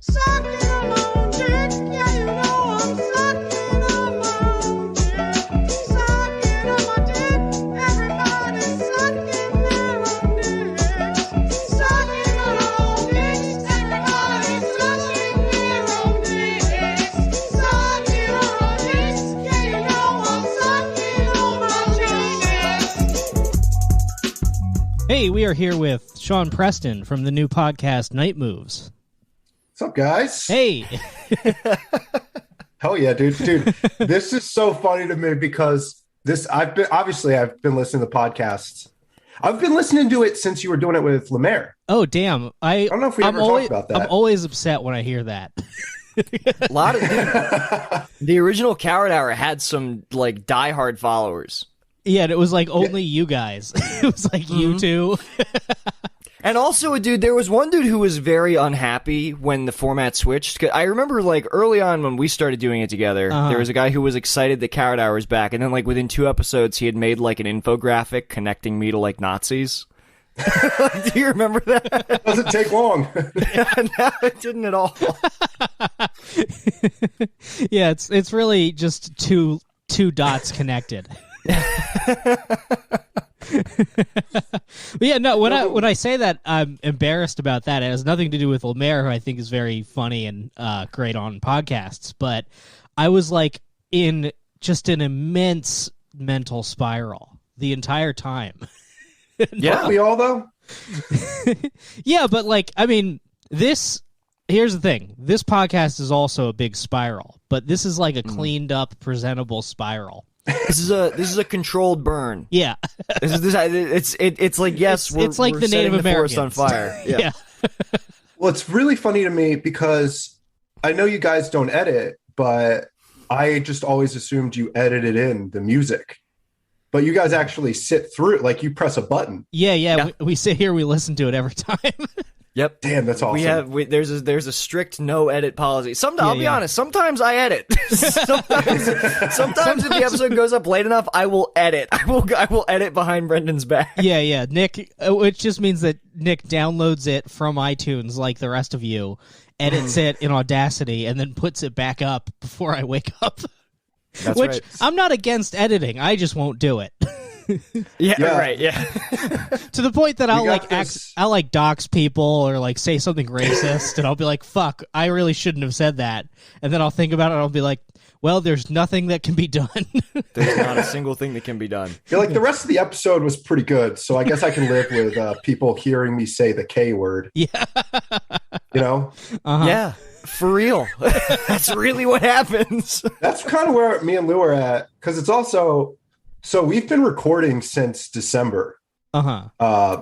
Sucking on my own dick. Yeah, you know I'm sucking on my own dick. Sucking on my dick. Everybody's sucking their own dicks. Sucking on our own dicks. Everybody's sucking their own dicks. Sucking on our dicks. Yeah, you know I'm sucking on my dicks. Hey, we are here with Sean Preston from the new podcast Night Moves. What's up, guys? Hey. Hell yeah, dude. This is so funny to me because I've been listening to the podcasts. I've been listening to it since you were doing it with Lemaire. Oh, damn. I don't know if we ever talked about that. I'm always upset when I hear that. A lot of the original Coward Hour had some like diehard followers. Yeah, and it was like only you guys. It was like you two. And also, dude, there was one dude who was very unhappy when the format switched. 'Cause I remember, like, early on when we started doing it together, there was a guy who was excited that Coward Hour was back, and then, like, within 2 episodes, he had made, like, an infographic connecting me to, like, Nazis. Do you remember that? It doesn't take long. No, it didn't at all. Yeah, it's really just two dots connected. But yeah, no. When I say that, I'm embarrassed about that. It has nothing to do with Lemaire, who I think is very funny and great on podcasts. But I was like in just an immense mental spiral the entire time. Yeah, aren't we all though? Yeah, but like, I mean, here's the thing. This podcast is also a big spiral, but this is like a cleaned up, presentable spiral. This is a controlled burn. Yeah, it's like yes, it's like we're the Native setting Americans the forest on fire. Yeah. Well, it's really funny to me because I know you guys don't edit, but I just always assumed you edited in the music. But you guys actually sit through it, like you press a button. Yeah. We sit here, we listen to it every time. Yep. Damn, that's awesome. There's a strict no edit policy. I'll be honest, sometimes I edit. sometimes if the episode goes up late enough, I will edit. I will edit behind Brendan's back. Yeah. Nick, which just means that Nick downloads it from iTunes like the rest of you, edits it in Audacity, and then puts it back up before I wake up. That's which right. I'm not against editing. I just won't do it. Yeah, right. Yeah. To the point that I'll this. dox people or like say something racist, and I'll be like, "Fuck, I really shouldn't have said that." And then I'll think about it, and I'll be like, "Well, there's nothing that can be done." There's not a single thing that can be done. Yeah, like the rest of the episode was pretty good, so I guess I can live with people hearing me say the K word. Yeah. You know? Yeah. For real. That's really what happens. That's kind of where me and Lou are at, because it's also. So we've been recording since December, but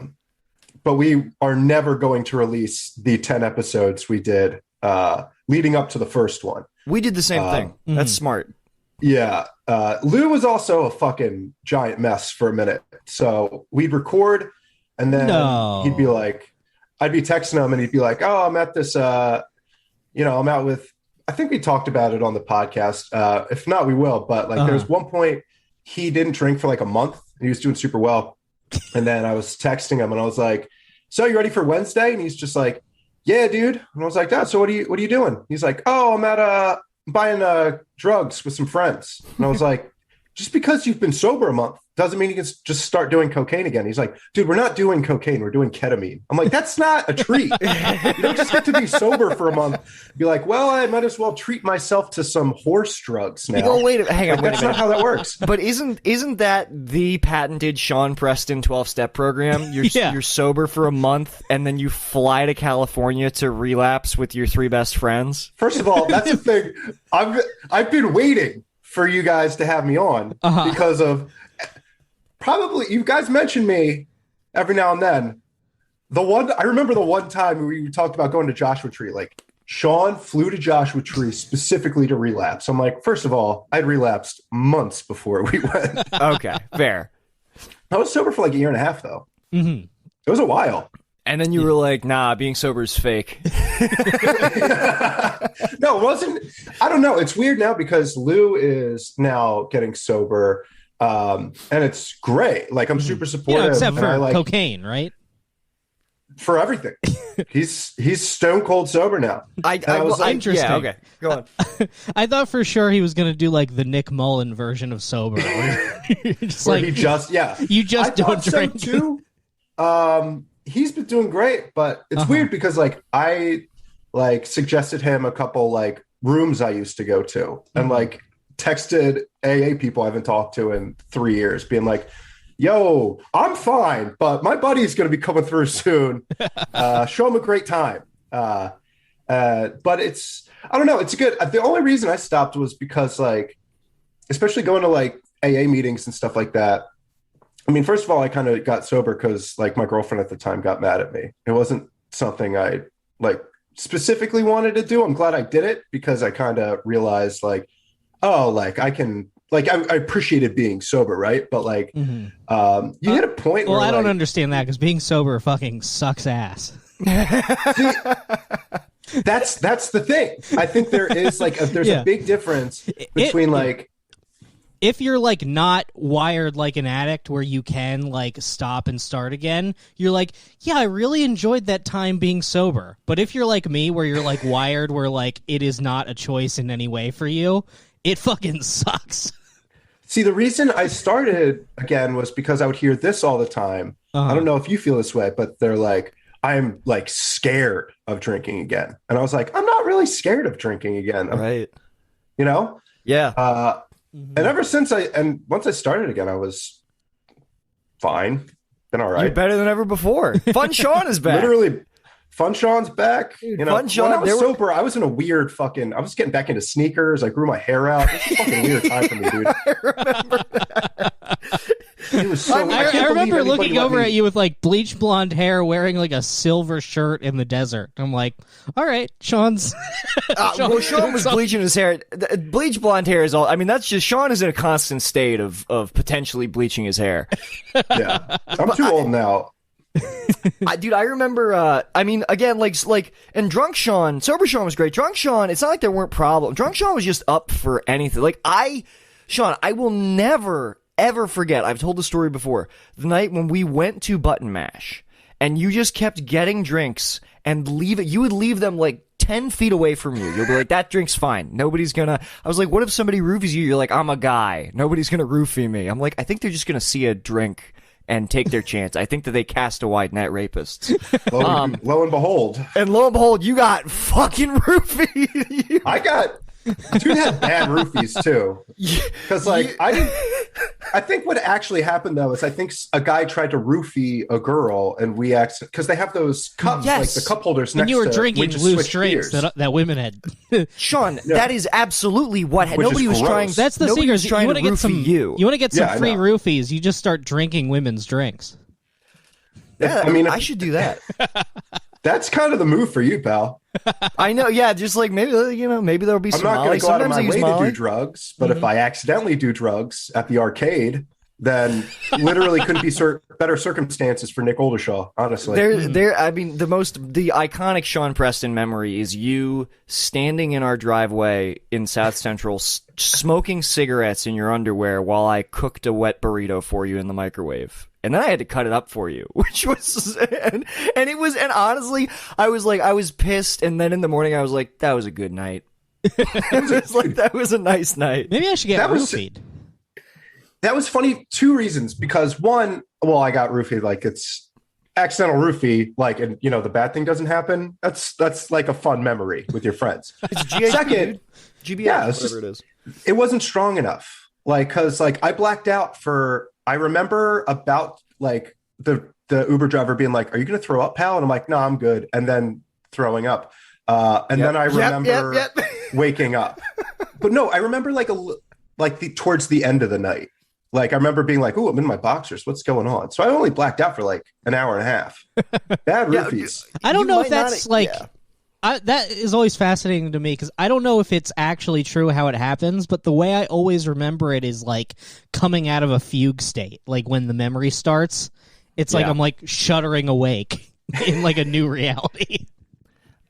we are never going to release the 10 episodes we did leading up to the first one. We did the same thing. That's smart. Yeah. Lou was also a fucking giant mess for a minute. So we'd record, and then he'd be like, I'd be texting him, and he'd be like, oh, I'm at this, I'm out with, I think we talked about it on the podcast. If not, we will. But like there's one point, he didn't drink for like a month, and he was doing super well. And then I was texting him, and I was like, so you ready for Wednesday? And he's just like, yeah, dude. And I was like, so what are you doing? He's like, oh, I'm at buying drugs with some friends. And I was like, just because you've been sober a month doesn't mean you can just start doing cocaine again. He's like, dude, we're not doing cocaine. We're doing ketamine. I'm like, that's not a treat. You don't just get to be sober for a month. Be like, well, I might as well treat myself to some horse drugs now. Oh, wait, hang on. Like, that's not how that works. But isn't that the patented Sean Preston 12-step program? You're sober for a month, and then you fly to California to relapse with your 3 best friends? First of all, that's the thing. I've been waiting for you guys to have me on because of probably you guys mention me every now and then. I remember the one time we talked about going to Joshua Tree. Like Sean flew to Joshua Tree specifically to relapse. I'm like, first of all, I'd relapsed months before we went. Okay, fair. I was sober for like a year and a half though. Mm-hmm. It was a while. And then you were like, nah, being sober is fake. No, it wasn't. I don't know. It's weird now because Lou is now getting sober. And it's great. Like I'm super supportive. Except for and cocaine, right? for everything. He's stone cold sober now. I was like, interesting. Yeah, okay, go on. I thought for sure he was going to do like the Nick Mullen version of sober. Just where like, he just you just I don't thought so, drink. too. He's been doing great, but it's weird because like I like suggested him a couple like rooms I used to go to, and like texted AA people I haven't talked to in 3 years, being like, yo, I'm fine, but my buddy's going to be coming through soon. Show him a great time. But it's, I don't know, it's good. The only reason I stopped was because like, especially going to like AA meetings and stuff like that. I mean, first of all, I kind of got sober because like my girlfriend at the time got mad at me. It wasn't something I like specifically wanted to do. I'm glad I did it because I kind of realized like, oh, like I can, like I appreciated being sober, right? But like, you hit a point where I don't like, understand that because being sober fucking sucks ass. see, that's the thing. I think there is like there's a big difference between if you're like not wired like an addict where you can like stop and start again, you're like, yeah, I really enjoyed that time being sober. But if you're like me where you're like wired where like it is not a choice in any way for you, it fucking sucks. See, the reason I started again was because I would hear this all the time. I don't know if you feel this way, but they're like, I'm like scared of drinking again. And I was like, I'm not really scared of drinking again. Right. You know? Yeah. And ever since once I started again, I was fine. Been all right. You're better than ever before. Fun Sean is back. Literally, Fun Sean's back. Dude, you know, Fun Sean, when I was sober, I was in a weird fucking. I was getting back into sneakers. I grew my hair out. It was a fucking weird time for me, dude. I remember that. It was so. I remember looking over at you with like bleach blonde hair, wearing like a silver shirt in the desert. I'm like, all right, Sean's. Well, Sean was bleaching his hair. Bleach blonde hair is all. I mean, that's just Sean is in a constant state of potentially bleaching his hair. Yeah, I'm too old now. Dude, I remember. I mean, again, and drunk Sean, sober Sean was great. Drunk Sean, it's not like there weren't problems. Drunk Sean was just up for anything. Like Sean, I will never ever forget. I've told the story before. The night when we went to Button Mash, and you just kept getting drinks and leave it. You would leave them like 10 feet away from you. You'll be like, that drink's fine. Nobody's gonna. I was like, what if somebody roofies you? You're like, I'm a guy. Nobody's gonna roofie me. I'm like, I think they're just gonna see a drink and take their chance. I think that they cast a wide net rapists. Lo and behold. And lo and behold, you got fucking roofied. Dude had bad roofies too. Because I think what actually happened though is I think a guy tried to roofie a girl and we because they have those cups, like the cup holders when next you were to, drinking loose drinks that women had. Sean, that is absolutely what nobody was trying. That's the nobody secret. was trying You want to get some. you. You want to get some free roofies. You just start drinking women's drinks. Yeah, I mean, I should do that. That's kind of the move for you, pal. I know, yeah. Just like maybe there'll be some. I'm not going to go out of my way Molly. to do drugs, but if I accidentally do drugs at the arcade, then literally couldn't be better circumstances for Nick Oldershaw. Honestly, I mean, the iconic Sean Preston memory is you standing in our driveway in South Central, smoking cigarettes in your underwear while I cooked a wet burrito for you in the microwave. And then I had to cut it up for you, which was, and honestly, I was pissed. And then in the morning, I was like, that was a good night. That was a nice night. Maybe I should get roofied. That was funny. 2 reasons. Because one, well, I got roofied. Like it's accidental roofie. Like, and the bad thing doesn't happen. That's like a fun memory with your friends. It's GHB, Second, GBS, whatever it is. It wasn't strong enough. Like, cause like I blacked out I remember about like the Uber driver being like, "Are you going to throw up, pal?" And I'm like, "No, I'm good." And then throwing up. Then I remember waking up. But no, I remember towards the end of the night. Like I remember being like, "Oh, I'm in my boxers. What's going on?" So I only blacked out for like an hour and a half. Bad roofies. I don't know if that's that is always fascinating to me because I don't know if it's actually true how it happens, but the way I always remember it is like coming out of a fugue state. Like when the memory starts, it's like I'm like shuddering awake in like a new reality.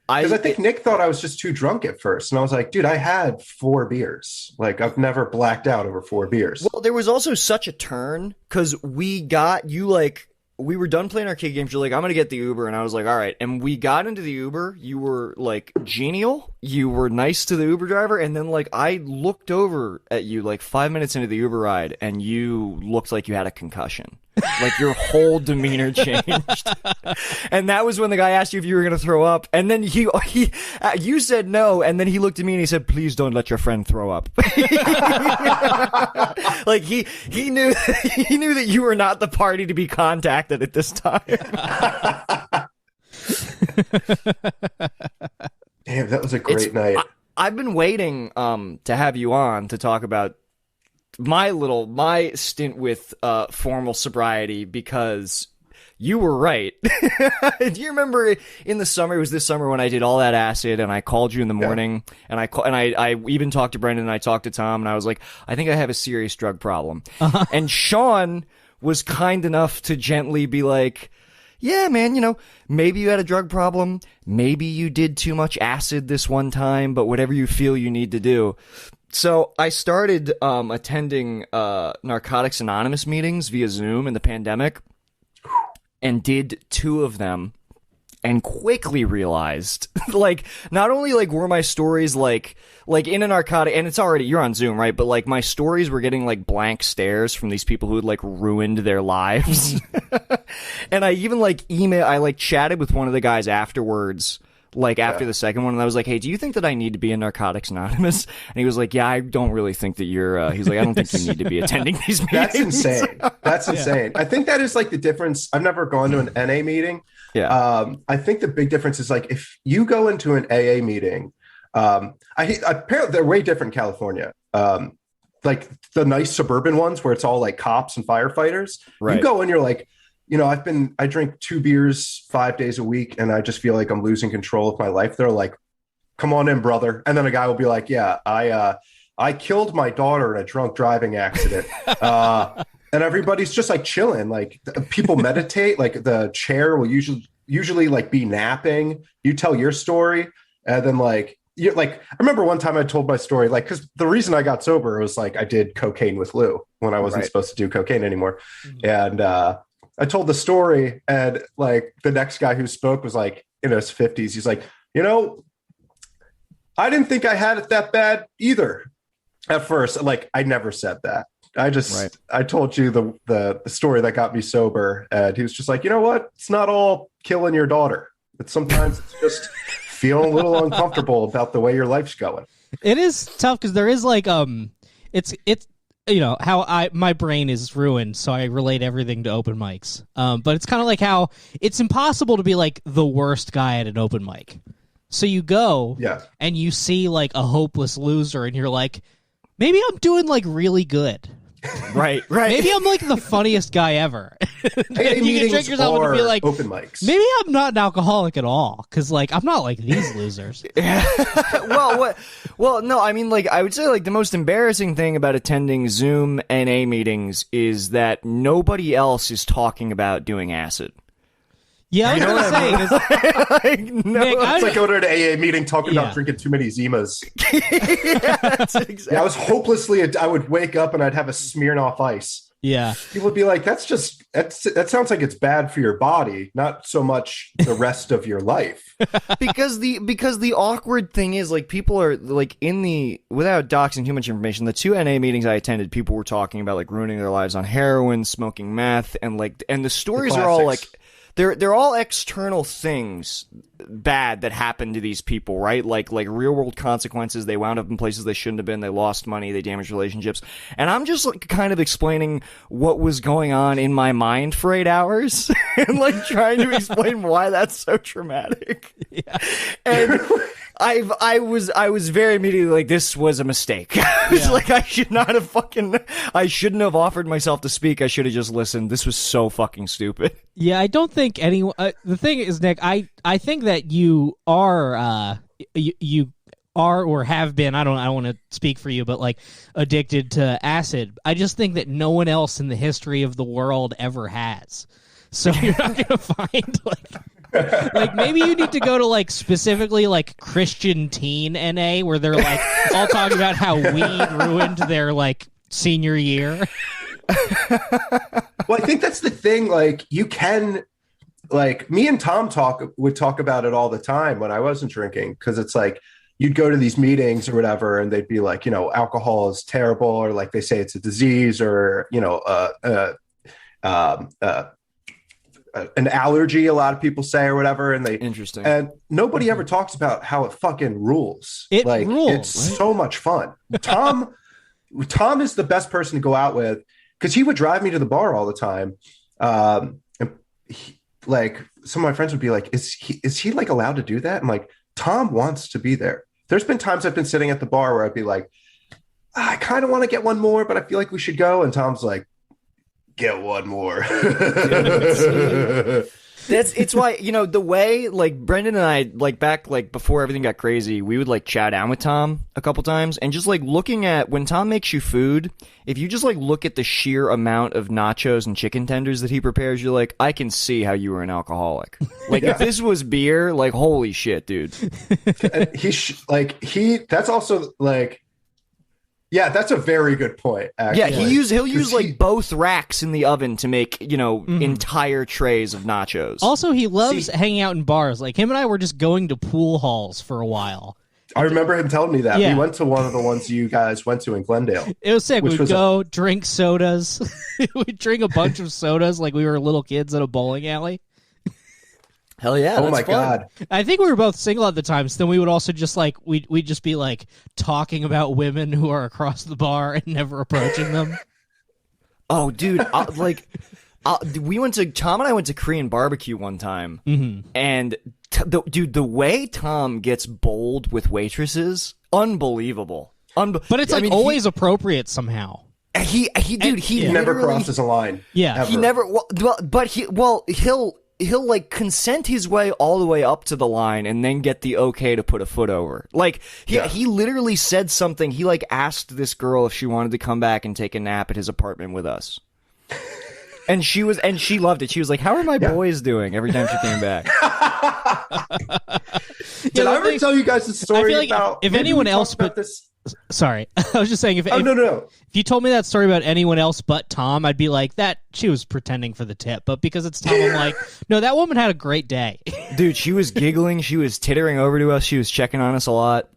Because I think Nick thought I was just too drunk at first. And I was like, dude, I had 4 beers. Like I've never blacked out over 4 beers. Well, there was also such a turn because we got you like we were done playing arcade games. You're like, I'm gonna get the Uber, and I was like, all right. And we got into the Uber. You were like genial. You were nice to the Uber driver, and then like I looked over at you like 5 minutes into the Uber ride, and you looked like you had a concussion. Like your whole demeanor changed. And that was when the guy asked you if you were going to throw up. And then you said no. And then he looked at me and he said, please don't let your friend throw up. Like he knew that you were not the party to be contacted at this time. Damn, that was a great night. I've been waiting to have you on to talk about my stint with formal sobriety, because you were right. Do you remember in the summer? It was this summer when I did all that acid, and I called you in the morning, and I even talked to Brendan, and I talked to Tom, and I was like, I think I have a serious drug problem. And Sean was kind enough to gently be like, yeah, man, you know, maybe you had a drug problem, maybe you did too much acid this one time, but whatever you feel you need to do. So I started attending Narcotics Anonymous meetings via Zoom in the pandemic, and did 2 of them, and quickly realized, like, not only like were my stories like in a narcotic, and it's already, you're on Zoom, right? But like my stories were getting like blank stares from these people who had like ruined their lives. And I even like chatted with one of the guys afterwards, like after the second one, and I was like, hey, do you think that I need to be in Narcotics Anonymous? And he was like, yeah, I don't really think that you're, he's like, I don't think you need to be attending these meetings. That's insane. That's insane. I think that is like the difference. I've never gone to an NA meeting. Yeah. I think the big difference is like, if you go into an AA meeting, apparently they're way different in California. Like the nice suburban ones where it's all like cops and firefighters. Right. You go in, you're like, you know, I drink 2 beers 5 days a week, and I just feel like I'm losing control of my life. They're like, come on in, brother. And then a guy will be like, yeah, I killed my daughter in a drunk driving accident. And everybody's just like chilling. Like people meditate, like the chair will usually like be napping. You tell your story. And then like, I remember one time I told my story, like, cause the reason I got sober was like, I did cocaine with Lou when I wasn't supposed to do cocaine anymore. Mm-hmm. And, I told the story, and like the next guy who spoke was like in his 50s. He's like, you know, I didn't think I had it that bad either at first. Like I never said that. I told you the story that got me sober, and he was just like, you know what? It's not all killing your daughter. It's sometimes it's just feeling a little uncomfortable about the way your life's going. It is tough because there is like it's you know how my brain is ruined, so I relate everything to open mics. But it's kind of like how it's impossible to be like the worst guy at an open mic. So you go and you see like a hopeless loser, and you're like, maybe I'm doing like really good. Right. Maybe I'm like the funniest guy ever. You can trick yourself into be like, open mics. Maybe I'm not an alcoholic at all, because like I'm not like these losers. Well, no, I mean, like I would say like the most embarrassing thing about attending Zoom NA meetings is that nobody else is talking about doing acid. Yeah, I was gonna say, it's like going to an AA meeting talking about drinking too many Zimas. Exactly. I was I would wake up and I'd have a Smirnoff Ice. Yeah, people would be like, that sounds like it's bad for your body, not so much the rest of your life. because the awkward thing is, like, people are like without doxing too much information, the 2 NA meetings I attended, people were talking about like ruining their lives on heroin, smoking meth, and the stories are all like. They're all external things bad that happened to these people, right? Like real world consequences. They wound up in places they shouldn't have been. They lost money. They damaged relationships. And I'm just like kind of explaining what was going on in my mind for 8 hours and like trying to explain why that's so traumatic. Yeah. And I was very immediately like, this was a mistake. It's like I shouldn't have offered myself to speak. I should have just listened. This was so fucking stupid. Yeah, I don't think anyone. The thing is, Nick, I think that you are you are or have been. I don't want to speak for you, but like addicted to acid. I just think that no one else in the history of the world ever has. So you're not gonna find like maybe you need to go to like specifically like Christian teen NA where they're like all talking about how weed ruined their like senior year. Well, I think that's the thing. Like, you can, like, me and Tom would talk about it all the time when I wasn't drinking, because it's like you'd go to these meetings or whatever, and they'd be like, you know, alcohol is terrible, or like they say it's a disease, or you know, an allergy. A lot of people say or whatever, and Interesting. And nobody ever talks about how it fucking rules. It like, rules. It's so much fun. Tom is the best person to go out with, because he would drive me to the bar all the time. And like, some of my friends would be like, is he like allowed to do that? I'm like, Tom wants to be there. There's been times I've been sitting at the bar where I'd be like, I kind of want to get one more, but I feel like we should go. And Tom's like, get one more. It's why, you know, the way, like, Brendan and I, like, back, like, before everything got crazy, we would, like, chow down with Tom a couple times, and just, like, looking at, when Tom makes you food, if you just, like, look at the sheer amount of nachos and chicken tenders that he prepares, you're like, I can see how you were an alcoholic. Like, if this was beer, like, holy shit, dude. That's also, like, yeah, that's a very good point, actually. Yeah, he'll use like both racks in the oven to make, you know, entire trays of nachos. Also, he loves hanging out in bars. Like, him and I were just going to pool halls for a while. I remember him telling me that. Yeah. We went to one of the ones you guys went to in Glendale. It was sick. We'd go drink sodas. We'd drink a bunch of sodas like we were little kids at a bowling alley. Hell yeah! Oh my god! I think we were both single at the time, so then we would also just like we'd just be like talking about women who are across the bar and never approaching them. Oh, dude! We went to Tom and I went to Korean barbecue one time, and the way Tom gets bold with waitresses, unbelievable. But it's like always appropriate somehow. He never crosses a line. Yeah, ever. He never. He'll like consent his way all the way up to the line and then get the okay to put a foot over. Like he literally said something. He like asked this girl if she wanted to come back and take a nap at his apartment with us. And she loved it. She was like, "How are my boys doing?" Every time she came back. Did I ever tell you guys the story like about if anyone else but this? Sorry, I was just saying if no. If you told me that story about anyone else but Tom, I'd be like, that she was pretending for the tip. But because it's Tom, I'm like, no, that woman had a great day. Dude, she was giggling. She was tittering over to us. She was checking on us a lot.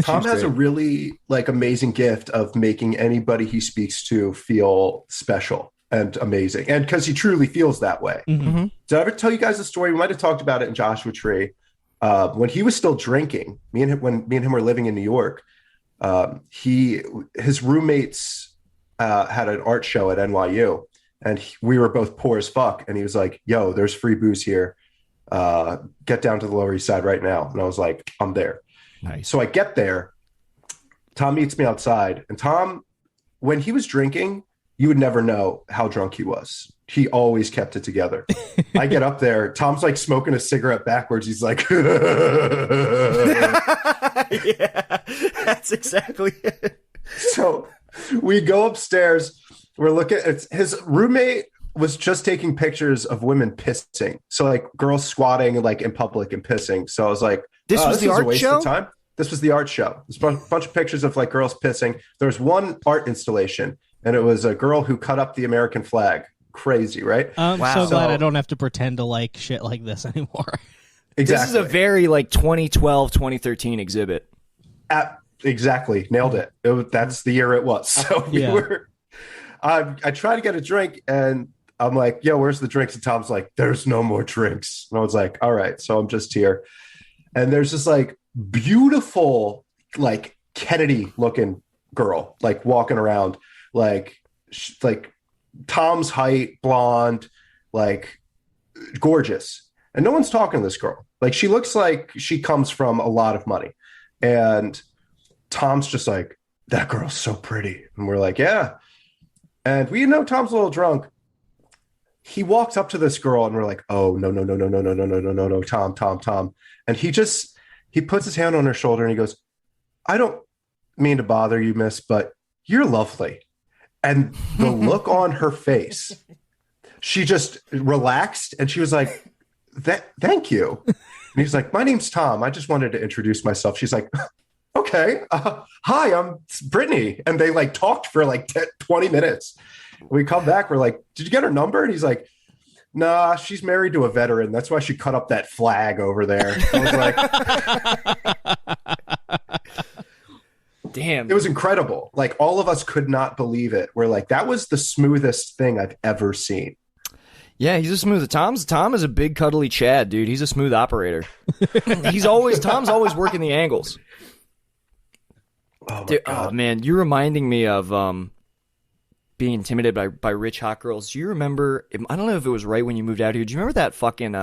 Tom has a really like amazing gift of making anybody he speaks to feel special and amazing. And because he truly feels that way. Mm-hmm. Did I ever tell you guys the story? We might have talked about it in Joshua Tree. When he was still drinking, when me and him were living in New York, his roommates had an art show at NYU, and we were both poor as fuck. And he was like, "Yo, there's free booze here. Get down to the Lower East Side right now." And I was like, "I'm there." Nice. So I get there. Tom meets me outside, and Tom, when he was drinking, you would never know how drunk he was. He always kept it together. I get up there. Tom's like smoking a cigarette backwards. He's like, yeah, that's exactly it. So we go upstairs. We're looking at his roommate was just taking pictures of women pissing. So like girls squatting like in public and pissing. So I was like, this was the art show? Time. This was the art show. There's a bunch of pictures of like girls pissing. There was one art installation, and it was a girl who cut up the American flag. Crazy, right? I'm so glad I don't have to pretend to like shit like this anymore. Exactly. This is a very like 2012, 2013 exhibit. Exactly. Nailed it. That's the year it was. So we were, I tried to get a drink, and I'm like, "Yo, where's the drinks?" And Tom's like, "There's no more drinks." And I was like, "All right." So I'm just here. And there's this like beautiful, like Kennedy looking girl, like walking around, like Tom's height, blonde, like gorgeous. And no one's talking to this girl. Like she looks like she comes from a lot of money. And Tom's just like, "That girl's so pretty." And we're like, "Yeah." And we know Tom's a little drunk. He walks up to this girl and we're like, "Oh, no, Tom. And he puts his hand on her shoulder and he goes, "I don't mean to bother you, miss, but you're lovely." And the look on her face, she just relaxed and she was like, "Thank you." And he's like, "My name's Tom. I just wanted to introduce myself." She's like, "Okay. Hi, I'm Brittany." And they like talked for like 20 minutes. We come back, we're like, did you get her number? And he's like, nah, she's married to a veteran. That's why she cut up that flag over there. I was like, damn. It was incredible. Like, all of us could not believe it. We're like, that was the smoothest thing I've ever seen. Yeah, he's a smooth. Tom is a big cuddly Chad, dude. He's a smooth operator. Tom's always working the angles. Oh, my Dude, God. oh man, you're reminding me of being intimidated by rich hot girls. Do you remember? I don't know if it was right when you moved out here. Do you remember that fucking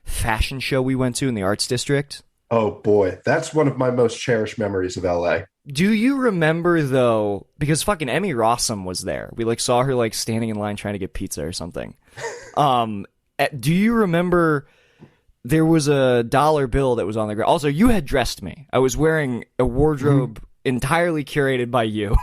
fashion show we went to in the Arts District? Oh, boy. That's one of my most cherished memories of LA. Do you remember, though, because fucking Emmy Rossum was there. We, like, saw her, like, standing in line trying to get pizza or something. Do you remember there was a dollar bill that was on the ground? Also, you had dressed me. I was wearing a wardrobe entirely curated by you.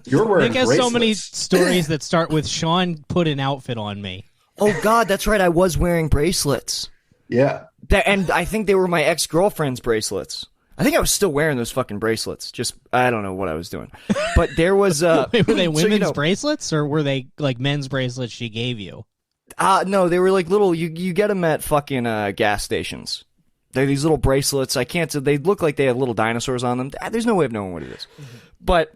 You're wearing Nick has so bracelets. many stories that start with Sean put an outfit on me. Oh, God, that's right. I was wearing bracelets. Yeah. And I think they were my ex-girlfriend's bracelets. I think I was still wearing those fucking bracelets. Just, I don't know what I was doing. But there was... Wait, were they so, women's bracelets, or were they, like, men's bracelets she gave you? No, they were like little... You get them at fucking gas stations. They're these little bracelets. I can't... They look like they have little dinosaurs on them. There's no way of knowing what it is. But...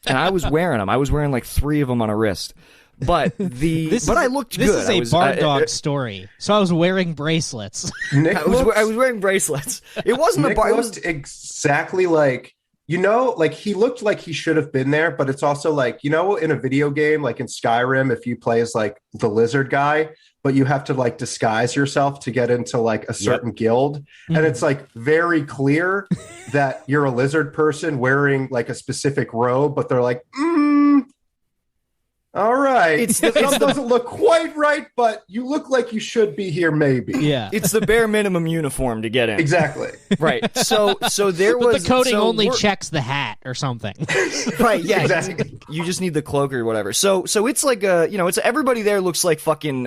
And I was wearing them. I was wearing like 3 of them on a wrist. But I looked good. This is a barn dog story. So I was wearing bracelets. Nick I was wearing bracelets. It wasn't Nick a bar. It was looked exactly like, like he looked like he should have been there, but it's also like, in a video game, like in Skyrim, if you play as like the lizard guy, but you have to like disguise yourself to get into like a certain guild. And it's like very clear that you're a lizard person wearing like a specific robe, but they're like, all right. This doesn't look quite right, but you look like you should be here, maybe. Yeah. It's the bare minimum uniform to get in. Exactly. Right. So there But was... the coding only we're- checks the hat or something. Right, yeah. Exactly. You just need the cloak or whatever. So it's like it's everybody there looks like fucking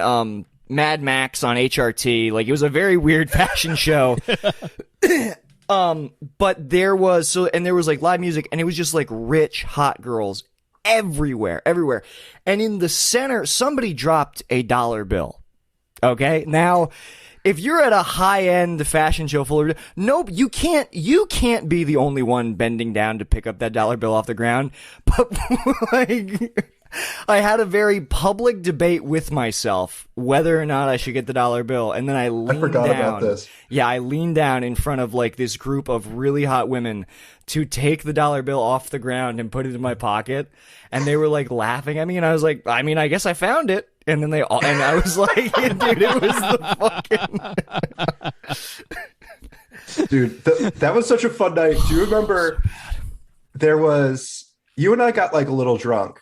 Mad Max on HRT. Like, it was a very weird fashion show. But there was like live music, and it was just like rich hot girls everywhere. And in the center, somebody dropped a dollar bill. Okay? Now, if you're at a high-end fashion show full of... Nope, you can't be the only one bending down to pick up that dollar bill off the ground. But, like... I had a very public debate with myself whether or not I should get the dollar bill, and then I forgot down. about this. Yeah, I leaned down in front of like this group of really hot women to take the dollar bill off the ground and put it in my pocket, and they were like laughing at me, and I was like, I mean, I guess I found it. And then I was like, dude, it was the fucking... Dude, that was such a fun night. Do you remember you and I got like a little drunk,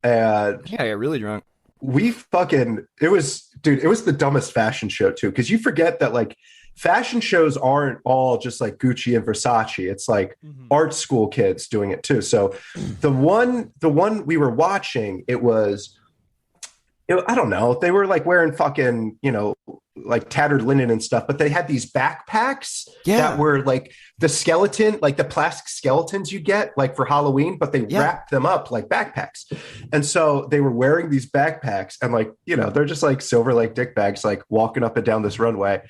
and Yeah, I got really drunk. it was the dumbest fashion show too, because you forget that like fashion shows aren't all just like Gucci and Versace. It's like art school kids doing it too. So the one we were watching, I don't know. They were like wearing fucking, like tattered linen and stuff, but they had these backpacks that were like the skeleton, like the plastic skeletons you get like for Halloween, but they wrapped them up like backpacks. And so they were wearing these backpacks, and like, they're just like Silver Lake dick bags, like walking up and down this runway.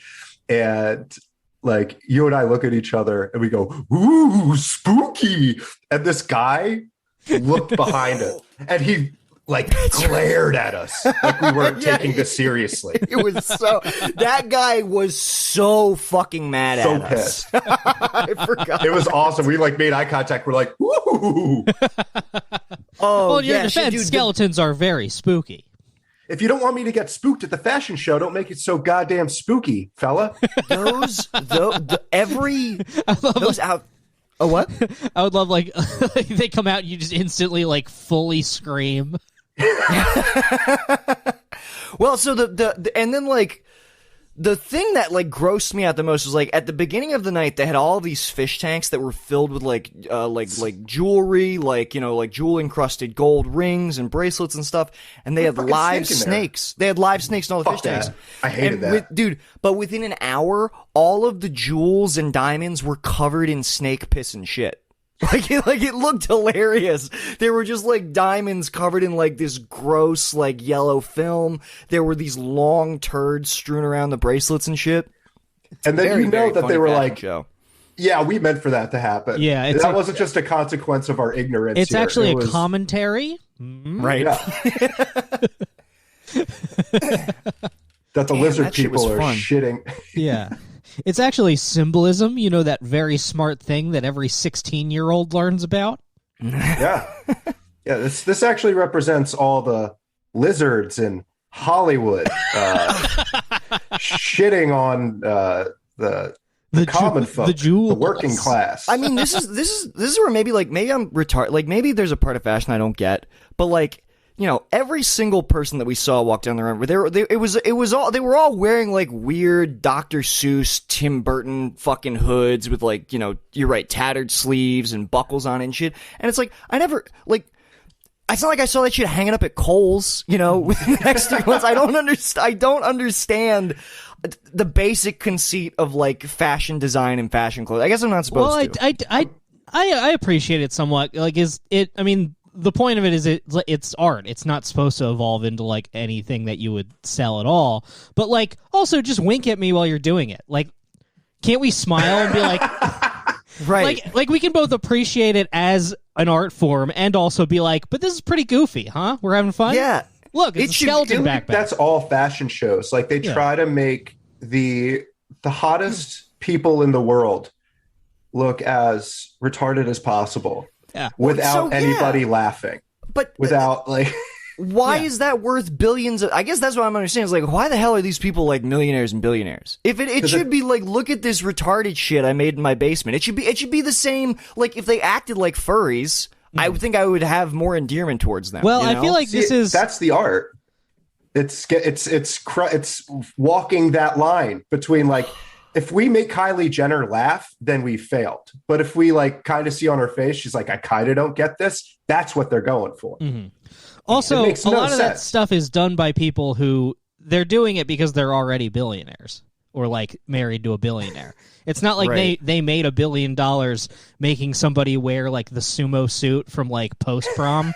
And like, you and I look at each other and we go, ooh, spooky. And this guy looked behind it, and he like glared at us like we weren't taking this seriously. It was that guy was so fucking mad at us. Pissed. I forgot. It was awesome. We like made eye contact. We're like, ooh. Well, in your defense, skeletons are very spooky. If you don't want me to get spooked at the fashion show, don't make it so goddamn spooky, fella. Oh, what? I would love like they come out and you just instantly like fully scream. Well, so and then like the thing that like grossed me out the most was like at the beginning of the night they had all these fish tanks that were filled with like jewelry, like like jewel encrusted gold rings and bracelets and stuff, and they had live snakes. They had live snakes in all the fish tanks. I hated that. Dude, but within an hour, all of the jewels and diamonds were covered in snake piss and shit. Like it looked hilarious. There were just like diamonds covered in like this gross like yellow film. There were these long turds strewn around the bracelets and shit. And then Very, you know very that funny they were fashion like, show. yeah, we meant for that to happen. Yeah, that wasn't just a consequence of our ignorance. It's here. actually It a was, commentary. Right. Yeah. That the lizard that shit was people are fun. shitting. Yeah. It's actually symbolism, that very smart thing that every 16-year-old learns about. Yeah. Yeah, this actually represents all the lizards in Hollywood shitting on the common folk, the jewels, the working class. I mean, this is where maybe I'm retarded. Like maybe there's a part of fashion I don't get, but like every single person that we saw walk down the runway, they were all wearing like weird Dr. Seuss, Tim Burton fucking hoods with like you're right, tattered sleeves and buckles on it and shit. And it's like I never like. It's not like I saw that shit hanging up at Kohl's, within the next 3 months. I don't understand the basic conceit of like fashion design and fashion clothes. I guess I'm not supposed to. I appreciate it somewhat. Like, the point of it is it's art. It's not supposed to evolve into like anything that you would sell at all. But like, also just wink at me while you're doing it. Like, can't we smile and be like, right? Like we can both appreciate it as an art form and also be like, but this is pretty goofy, huh? We're having fun. Yeah. Look, it's a skeleton backpack. That's all fashion shows. Like they try to make the hottest people in the world look as retarded as possible. Yeah. Without anybody laughing. But without like why is that worth billions of, I guess that's what I'm understanding. Is like, why the hell are these people like millionaires and billionaires? If it should be like, look at this retarded shit I made in my basement. It should be the same. Like if they acted like furries, I would think I would have more endearment towards them. Well, I feel like that's the art. It's walking that line between like, if we make Kylie Jenner laugh, then we failed. But if we like kind of see on her face, she's like, I kind of don't get this. That's what they're going for. Mm-hmm. Also, a lot of that stuff is done by people who they're doing it because they're already billionaires or like married to a billionaire. It's not like they made $1 billion making somebody wear like the sumo suit from like post prom.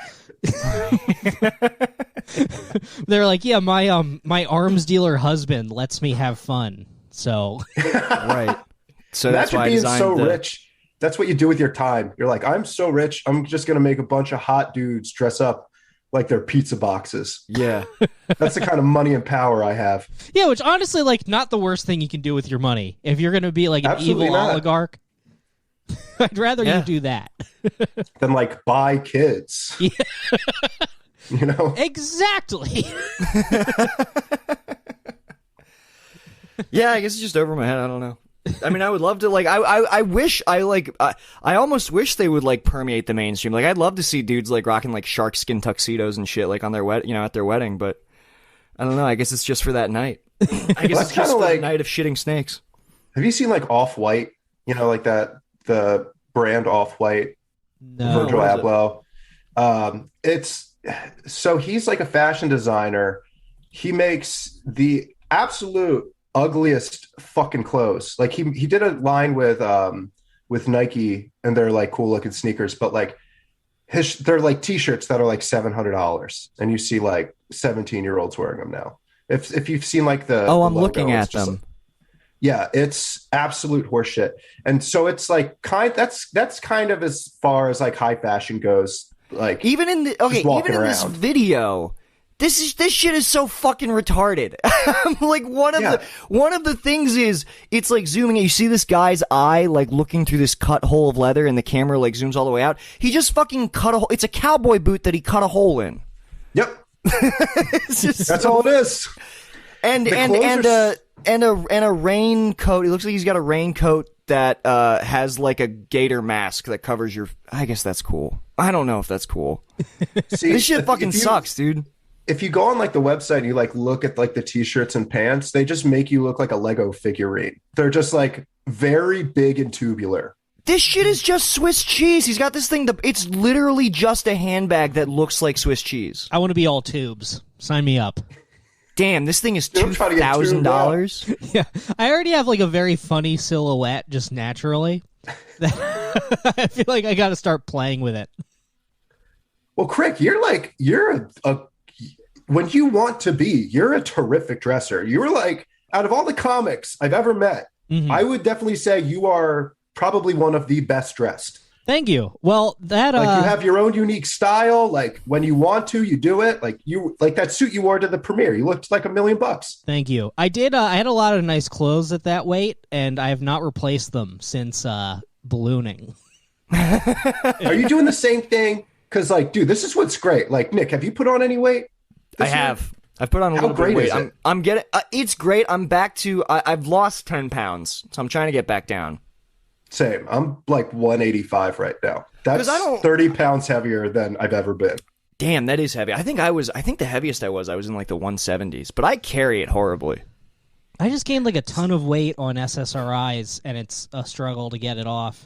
They're like, yeah, my arms dealer husband lets me have fun. So right. So that's why being so rich. That's what you do with your time. You're like, I'm so rich. I'm just going to make a bunch of hot dudes dress up like they're pizza boxes. Yeah. That's the kind of money and power I have. Yeah, which honestly, like, not the worst thing you can do with your money. If you're going to be like an Absolutely evil not. oligarch, I'd rather you do that than like buy kids. Yeah. Exactly. Yeah, I guess it's just over my head. I don't know. I mean, I would love to like. I wish I almost wish they would like permeate the mainstream. Like, I'd love to see dudes like rocking like shark skin tuxedos and shit like on their at their wedding. But I don't know. I guess it's just for that night. I guess it's just for the night of shitting snakes. Have you seen like Off-White? Like the brand Off-White. No. Virgil Abloh. So he's like a fashion designer. He makes the absolute ugliest fucking clothes. Like he did a line with Nike and they're like cool looking sneakers, but like they're like t-shirts that are like $700 and you see like 17-year-olds wearing them now. If you've seen like the I'm logo, looking at them. Like, yeah, it's absolute horseshit. And so it's like that's kind of as far as like high fashion goes. Like even in this video, this shit is so fucking retarded. Like one of the things is it's like zooming in. You see this guy's eye like looking through this cut hole of leather, and the camera like zooms all the way out. He just fucking cut a hole. It's a cowboy boot that he cut a hole in. Yep, that's all it is. And a raincoat. It looks like he's got a raincoat that has like a gator mask that covers your. I guess that's cool. I don't know if that's cool. See, this shit fucking sucks, dude. If you go on like the website and you like look at like the t-shirts and pants, they just make you look like a Lego figurine. They're just like very big and tubular. This shit is just Swiss cheese. He's got this thing. It's literally just a handbag that looks like Swiss cheese. I want to be all tubes. Sign me up. Damn, this thing is $2,000. Yeah, I already have like a very funny silhouette just naturally. I feel like I got to start playing with it. Well, Crick, you're a when you want to be, you're a terrific dresser. You're like, out of all the comics I've ever met, I would definitely say you are probably one of the best dressed. Thank you. Well, that you have your own unique style. Like when you want to, you do it. Like that suit you wore to the premiere. You looked like $1 million. Thank you. I did. I had a lot of nice clothes at that weight, and I have not replaced them since ballooning. Are you doing the same thing? Because, like, dude, this is what's great. Like, Nick, have you put on any weight? I have. I've put on a little bit of weight. I'm getting. It's great. I'm back to. I've lost 10 pounds, so I'm trying to get back down. Same. I'm like 185 right now. That's 30 pounds heavier than I've ever been. Damn, that is heavy. I think the heaviest I was in like the 170s, but I carry it horribly. I just gained like a ton of weight on SSRIs, and it's a struggle to get it off.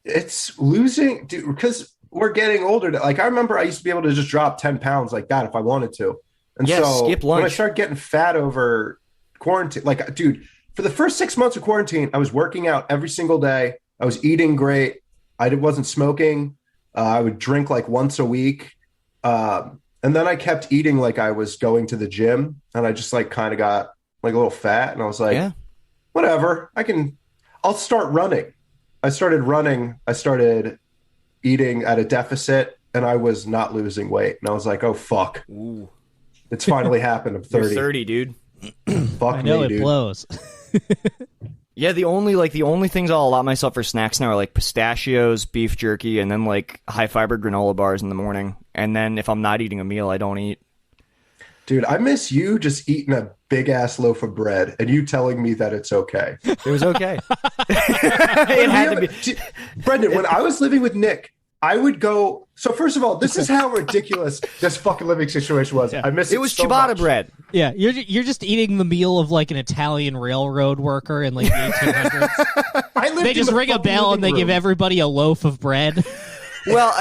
It's losing, dude, because we're getting older. Like, I remember I used to be able to just drop 10 pounds like that if I wanted to. And so skip lunch. When I started getting fat over quarantine, like, dude, for the first 6 months of quarantine, I was working out every single day. I was eating great. I wasn't smoking. I would drink like once a week. And then I kept eating like I was going to the gym. And I just like kind of got like a little fat. And I was like, whatever, I'll start running. I started running. I started eating at a deficit, and I was not losing weight. And I was like, oh, fuck. Ooh. It's finally happened. I'm 30. You're 30, dude. Fuck I know me, it dude. blows. Yeah, the only things I'll allow myself for snacks now are like pistachios, beef jerky, and then like high fiber granola bars in the morning. And then if I'm not eating a meal, I don't eat. Dude, I miss you just eating a big ass loaf of bread and you telling me that it's okay. It was okay. It had to be. Brendan, when I was living with Nick, I would go. So first of all, this is how ridiculous this fucking living situation was. Yeah. I miss it. It was so ciabatta much. bread. Yeah, you're just eating the meal of like an Italian railroad worker in like the 1800s. They just ring a bell and they give everybody a loaf of bread. Well,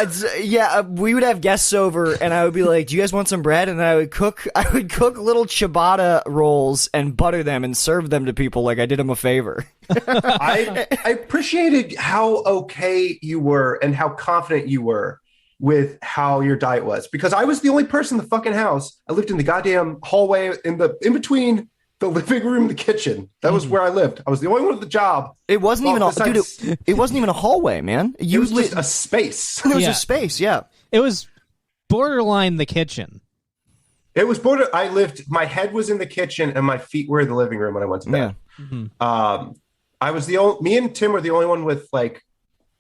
we would have guests over, and I would be like, "Do you guys want some bread?" And then I would cook little ciabatta rolls and butter them and serve them to people like I did them a favor. I appreciated how okay you were and how confident you were with how your diet was, because I was the only person in the fucking house. I lived in the goddamn hallway in between the living room and the kitchen. That was where I lived. I was the only one with the job. It wasn't it wasn't even a hallway, man. It was just a space. It was a space, yeah. It was borderline the kitchen. It was my head was in the kitchen and my feet were in the living room when I went to bed. Yeah. Mm-hmm. I was me and Tim were the only one with like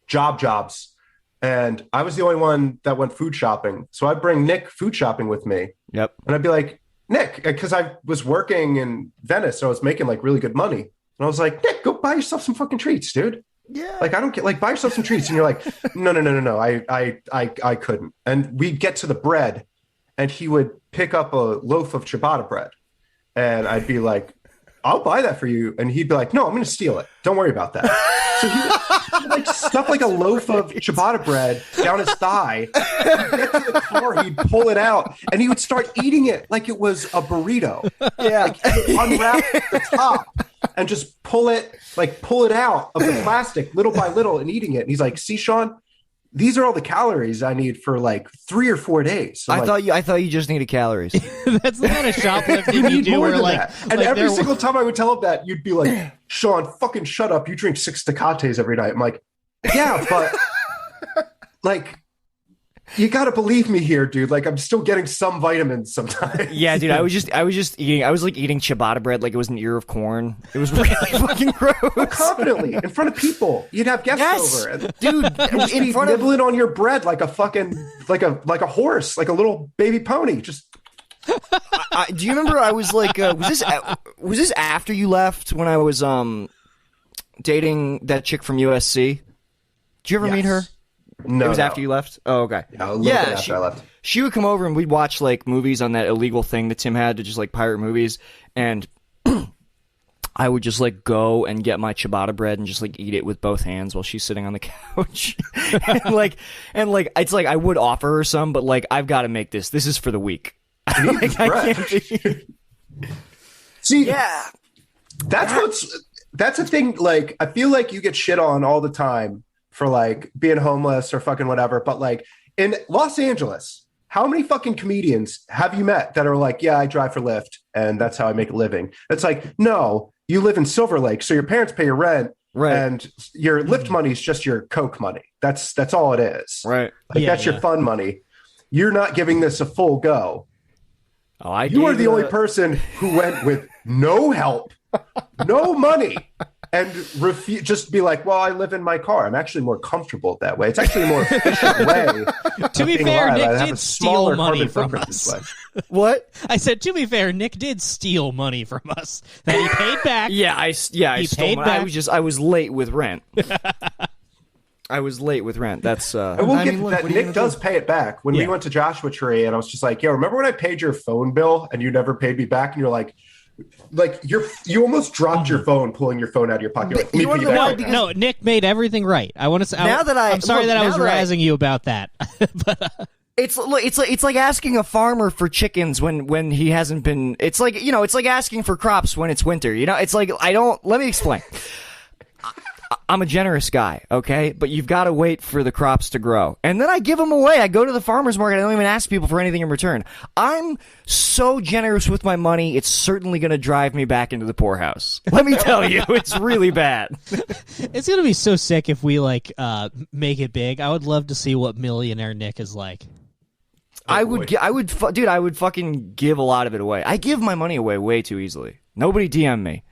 jobs. And I was the only one that went food shopping. So I'd bring Nick food shopping with me. Yep. And I'd be like, Nick, because I was working in Venice, so I was making like really good money. And I was like, Nick, go buy yourself some fucking treats, dude. Yeah. Like, I don't get, like, buy yourself some treats. And you're like, no. I couldn't. And we'd get to the bread and he would pick up a loaf of ciabatta bread. And I'd be like, I'll buy that for you. And he'd be like, no, I'm going to steal it. Don't worry about that. So he would like stuff like a loaf of ciabatta bread down his thigh. He'd get to the car, he'd pull it out, and he would start eating it like it was a burrito. Yeah. Like, he would unwrap the top and just pull it out of the plastic little by little and eating it. And he's like, see, Sean, these are all the calories I need for like 3 or 4 days. So I thought you just needed calories. That's the kind of shoplifting you do. More where than like, that. And like every single time I would tell him that, you'd be like, Sean, fucking shut up. You drink 6 Tecates every night. I'm like, yeah, but like, you got to believe me here, dude. Like, I'm still getting some vitamins sometimes. Yeah, dude, I was just eating. I was like eating ciabatta bread like it was an ear of corn. It was really fucking gross. Confidently in front of people, you'd have guests over, and dude. in front of nibbling on your bread like a fucking like a horse, like a little baby pony. Just. Do you remember? I was like, was this after you left when I was dating that chick from USC? Did you ever meet her? No, it was after you left. Oh, okay. Yeah, a little bit after I left. She would come over and we'd watch like movies on that illegal thing that Tim had to just like pirate movies, and I would just like go and get my ciabatta bread and just like eat it with both hands while she's sitting on the couch. and like it's like I would offer her some, but like I've got to make this. This is for the week. Like, I can't be... See, yeah, that's what's that's a thing. Like, I feel like you get shit on all the time for like being homeless or fucking whatever. But like in Los Angeles, how many fucking comedians have you met that are like, yeah, I drive for Lyft and that's how I make a living? It's like, no, you live in Silver Lake, so your parents pay your rent. Right. And your Lyft money is just your Coke money. That's all it is. Right. Like that's your fun money. You're not giving this a full go. Oh, you are the only person who went with no help, no money, and just be like, well, I live in my car. I'm actually more comfortable that way. It's actually a more efficient way. To be fair, Nick did steal money from us. What? I said, to be fair, Nick did steal money from us that he paid back. I stole money. I was late with rent. That's I will give that Nick does pay it back. When we went to Joshua Tree, and I was just like, yo, remember when I paid your phone bill and you never paid me back? And you're like you almost dropped your phone pulling your phone out of your pocket. Like, no, Nick made everything right. I want to say I'm sorry that I was razzing you about that. But It's like asking a farmer for chickens when he hasn't been. It's like it's like asking for crops when it's winter. It's like let me explain. I'm a generous guy, okay? But you've got to wait for the crops to grow. And then I give them away. I go to the farmer's market. I don't even ask people for anything in return. I'm so generous with my money, it's certainly going to drive me back into the poorhouse. Let me tell you, it's really bad. It's going to be so sick if we, make it big. I would love to see what millionaire Nick is like. I would fucking give a lot of it away. I give my money away way too easily. Nobody DM me.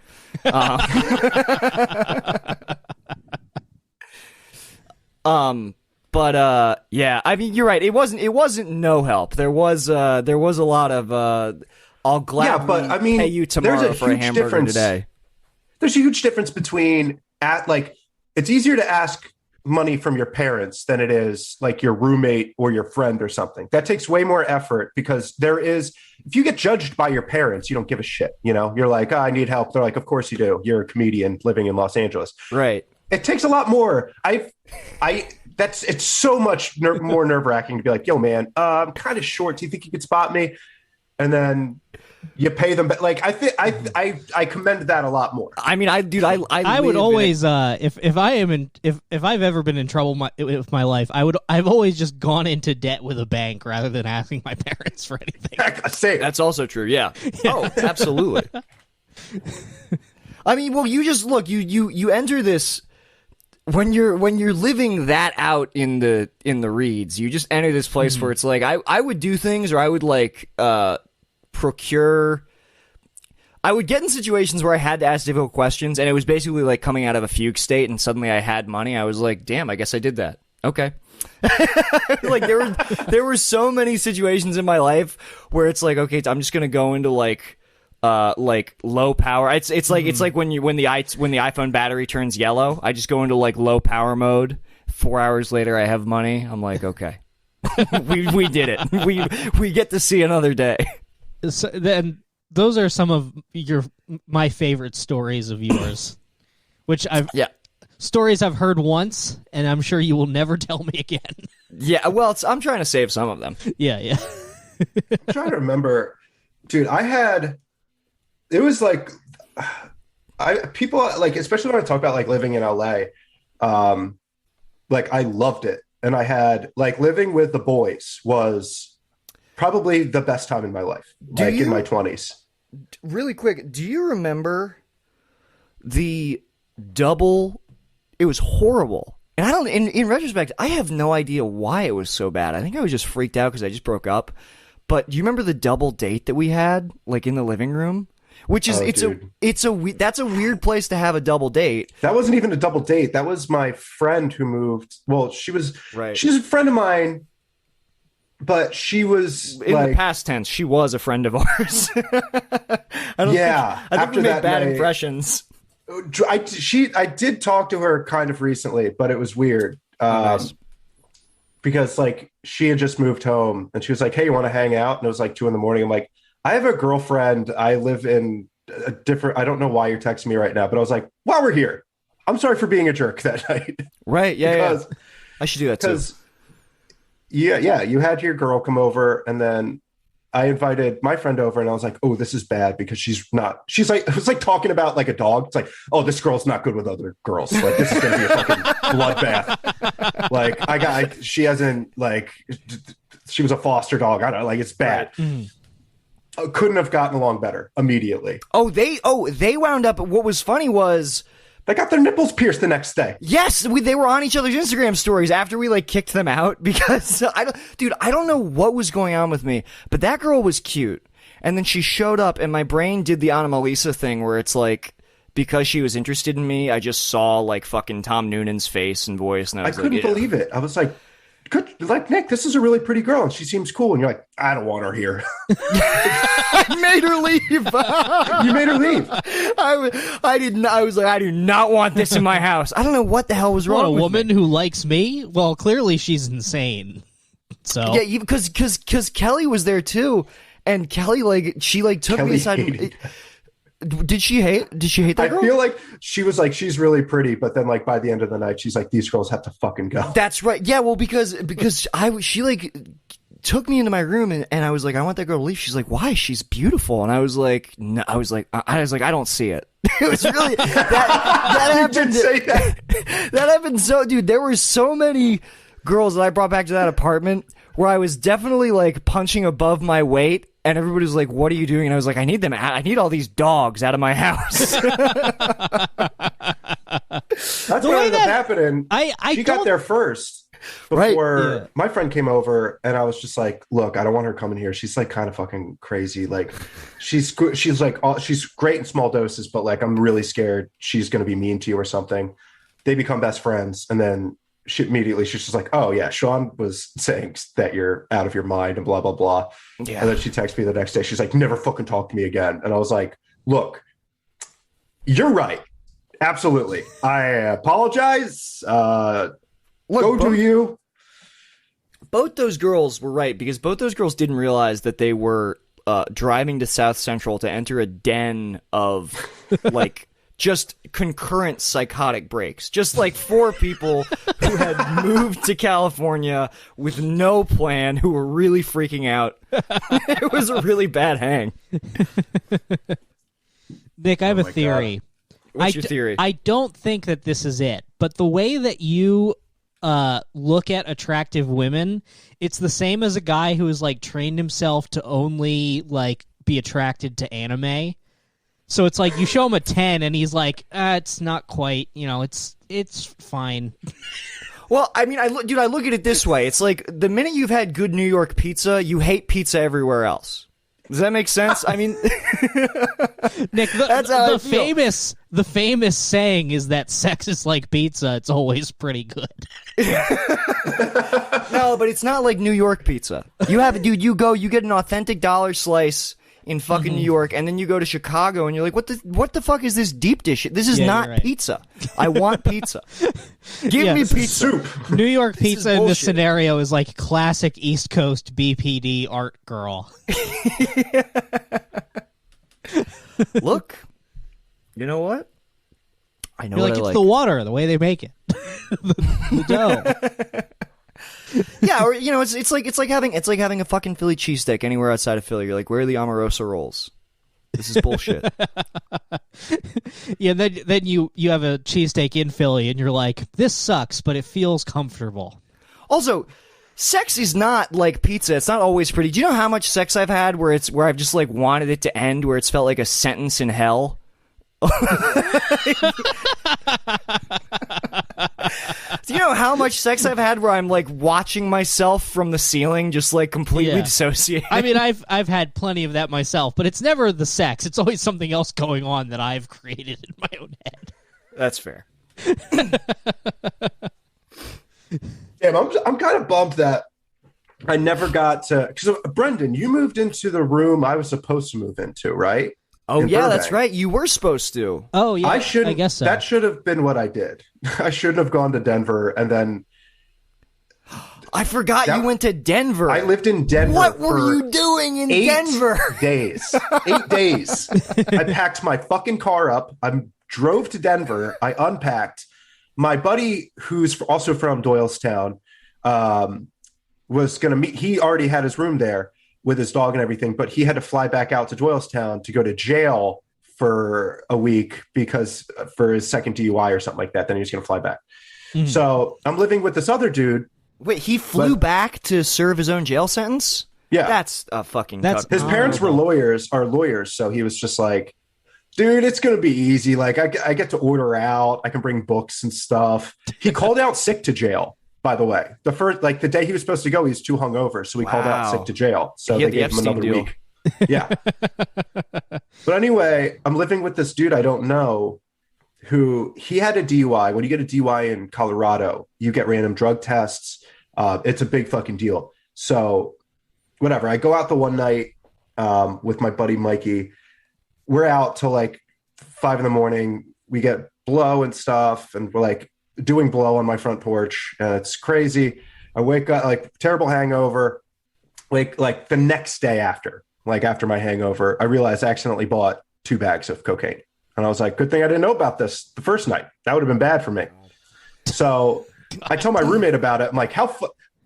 Yeah, I mean, you're right. It wasn't no help. There was a lot of I'll gladly pay you tomorrow for a hamburger today. There's a huge difference between it's easier to ask money from your parents than it is like your roommate or your friend or something. That takes way more effort because if you get judged by your parents, you don't give a shit. You're like, oh, I need help. They're like, of course you do. You're a comedian living in Los Angeles. Right. It takes a lot more. It's so much more nerve wracking to be like, yo, man, I'm kind of short. Do you think you could spot me? And then you pay them. But I commend that a lot more. I mean, I would always, if I've ever been in trouble with my life, I've always just gone into debt with a bank rather than asking my parents for anything. That's also true. Yeah. Oh, absolutely. I mean, well, you just look, you enter this. When you're living that out in the reeds, you just enter this place where it's like I would do things, or I would procure. I would get in situations where I had to ask difficult questions, and it was basically like coming out of a fugue state, and suddenly I had money. I was like, damn, I guess I did that. Okay. Like there were so many situations in my life where it's like, okay, I'm just gonna go into like low power. It's like when the iPhone battery turns yellow, I just go into like low power mode. 4 hours later, I have money. I'm like, okay, we did it. We get to see another day. So then those are some of my favorite stories of yours, which stories I've heard once, and I'm sure you will never tell me again. Yeah, well, I'm trying to save some of them. Yeah. I'm trying to remember, dude. It was like, people like, especially when I talk about like living in LA, like I loved it. And I had like living with the boys was probably the best time in my life, in my 20s. Really quick, do you remember the double? It was horrible. And I don't, in retrospect, I have no idea why it was so bad. I think I was just freaked out because I just broke up. But do you remember the double date that we had, like in the living room? Which is that's a weird place to have a double date. That wasn't even a double date. That was my friend who moved. Well, she was a friend of mine, but she was in the past tense. She was a friend of ours. I think we made bad impressions. I did talk to her kind of recently, but it was weird. Nice. Because like she had just moved home and she was like, hey, you want to hang out? And it was like 2 a.m. I'm like, I have a girlfriend. I live in a different, I don't know why you're texting me right now, but I was like, while we're here, I'm sorry for being a jerk that night. Right. Yeah. I should do that too. Yeah. You had your girl come over and then I invited my friend over and I was like, oh, this is bad because she's like, it was like talking about like a dog. It's like, oh, this girl's not good with other girls. Like, this is going to be a fucking bloodbath. Like, she hasn't, like, she was a foster dog. I don't know, like, it's bad. Mm. Couldn't have gotten along better immediately. They wound up, what was funny was, they got their nipples pierced the next day. yes, they were on each other's Instagram stories after we like kicked them out because I don't know what was going on with me, but that girl was cute. And then she showed up and my brain did the Anomalisa thing where it's like, because she was interested in me, I just saw like fucking Tom Noonan's face and voice. And I couldn't believe it. I was like, Nick, this is a really pretty girl and she seems cool. And you're like, I don't want her here. I made her leave. You made her leave. I was like, I do not want this in my house. I don't know what the hell was wrong with a woman me. who likes me? Well, clearly she's insane. So yeah, because Kelly was there too, and Kelly took me aside. Did she hate that girl? I feel like she was like, she's really pretty, but then like by the end of the night, she's like, these girls have to fucking go. That's right. Yeah, well, because she like took me into my room and I was like, I want that girl to leave. She's like, why? She's beautiful. And I was like, no, I was like, I don't see it. It was really that happened. You did say that. That happened. So, dude, there were so many girls that I brought back to that apartment where I was definitely like punching above my weight. And everybody was like, what are you doing? And I was like, I need them out. I need all these dogs out of my house. That's what ended up happening. She got there first before my friend came over, and I was just like, look, I don't want her coming here. She's like kind of fucking crazy. Like she's like, she's great in small doses, but like, I'm really scared she's going to be mean to you or something. They become best friends. And then she's just like, oh yeah, Sean was saying that you're out of your mind and blah, blah, blah. Yeah. And then she texted me the next day. She's like, never fucking talk to me again. And I was like, look, you're right. Absolutely. I apologize. Do you? Both those girls were right because both those girls didn't realize that they were driving to South Central to enter a den of like just concurrent psychotic breaks. Just like 4 people who had moved to California with no plan, who were really freaking out. It was a really bad hang. Nick, I have a theory. What's your theory? I don't think that this is it, but the way that you look at attractive women, it's the same as a guy who has like trained himself to only like be attracted to anime. So it's like you show him a 10 and he's like, it's not quite, it's fine. Well, I mean, I look at it this way. It's like the minute you've had good New York pizza, you hate pizza everywhere else. Does that make sense? I mean, Nick, the famous saying is that sex is like pizza. It's always pretty good. No, but it's not like New York pizza. You get an authentic dollar slice in fucking New York, and then you go to Chicago, and you're like, what the fuck is this deep dish? This is not pizza. I want pizza. Give me pizza. Soup. New York pizza in this scenario is like classic East Coast BPD art girl. Look, you know what? I know you're what like, I it's like. the water, the way they make it. the dough. Yeah, or it's like having a fucking Philly cheesesteak anywhere outside of Philly. You're like, where are the Omarosa rolls? This is bullshit. Yeah, then you have a cheesesteak in Philly, and you're like, this sucks, but it feels comfortable. Also, sex is not like pizza. It's not always pretty. Do you know how much sex I've had where I've just like wanted it to end, where it's felt like a sentence in hell? Do you know how much sex I've had where I'm like watching myself from the ceiling, just like completely dissociated? I mean, I've had plenty of that myself, but it's never the sex. It's always something else going on that I've created in my own head. That's fair. Damn, I'm kind of bummed that I never got to, because Brendan, you moved into the room I was supposed to move into, right? Oh, yeah, that's right. You were supposed to. Oh, yeah. I guess so. That should have been what I did. I shouldn't have gone to Denver and then. I forgot you went to Denver. I lived in Denver. What were you doing in Denver? 8 days. 8 days. I packed my fucking car up. I drove to Denver. I unpacked. My buddy, who's also from Doylestown, was going to meet. He already had his room there. with his dog and everything, but he had to fly back out to Doylestown to go to jail for a week because for his second DUI or something like that. Then he was going to fly back. Mm-hmm. So I'm living with this other dude. Wait, he flew back to serve his own jail sentence? Yeah. That's a fucking his parents were lawyers. So he was just like, dude, it's going to be easy. Like I get to order out. I can bring books and stuff. He called out sick to jail, by the way. The day he was supposed to go, he was too hungover. So he called out sick to jail. So they gave him another week. Yeah. But anyway, I'm living with this dude I don't know who he had a DUI. When you get a DUI in Colorado, you get random drug tests. It's a big fucking deal. So whatever. I go out the one night with my buddy Mikey. We're out till like 5 a.m. We get blow and stuff, and we're like doing blow on my front porch, and it's crazy. I wake up like terrible hangover. Like the next day after my hangover, I realized I accidentally bought 2 bags of cocaine, and I was like, "Good thing I didn't know about this the first night. That would have been bad for me." So I told my roommate about it. I'm like,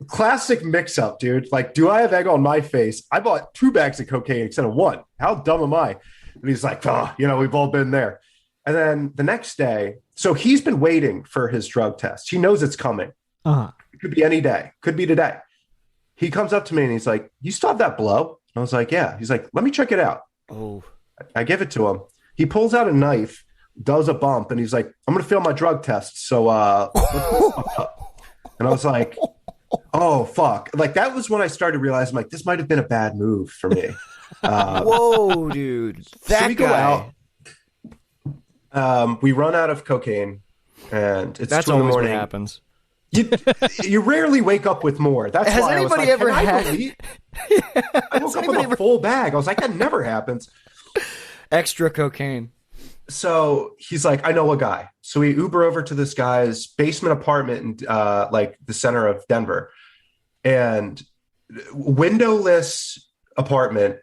classic mix up, dude. Like, do I have egg on my face? I bought 2 bags of cocaine instead of 1. How dumb am I? And he's like, we've all been there. And then the next day, so he's been waiting for his drug test. He knows it's coming. It could be any day. Could be today. He comes up to me and he's like, "You still have that blow?" I was like, "Yeah." He's like, "Let me check it out." Oh. I give it to him. He pulls out a knife, does a bump, and he's like, "I'm going to fail my drug test. So, and I was like, oh, fuck. Like, that was when I started realizing, like, this might have been a bad move for me. Whoa, dude. So we go out. We run out of cocaine, and it's That's 2 in the always morning. what happens. You rarely wake up with more. That's Has why anybody I was like, ever had? I woke up with a full bag. I was like, that never happens. Extra cocaine. So he's like, "I know a guy." So we Uber over to this guy's basement apartment in like the center of Denver, and windowless apartment.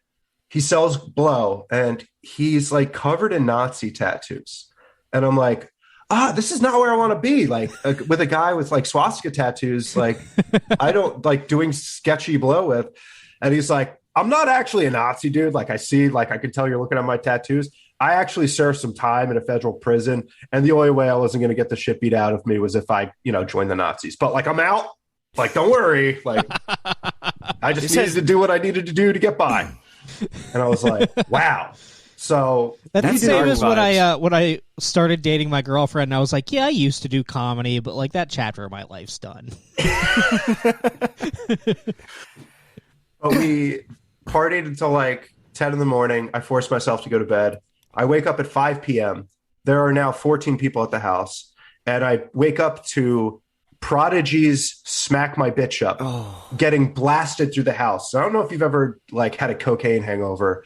He sells blow, and he's like covered in Nazi tattoos. And I'm like, this is not where I want to be. Like with a guy with like swastika tattoos, like I don't like doing sketchy blow with. And he's like, "I'm not actually a Nazi, dude. Like I can tell you're looking at my tattoos. I actually served some time in a federal prison, and the only way I wasn't going to get the shit beat out of me was if I, joined the Nazis. But like, I'm out. Like, don't worry. Like, I just needed to do what I needed to do to get by." And I was like, wow. So that's the same as when I started dating my girlfriend. And I was like, yeah, I used to do comedy, but like that chapter of my life's done. But we partied until like 10 in the morning. I forced myself to go to bed. I wake up at 5 p.m. There are now 14 people at the house, and I wake up to Prodigy's "Smack My Bitch Up" getting blasted through the house. I don't know if you've ever like had a cocaine hangover.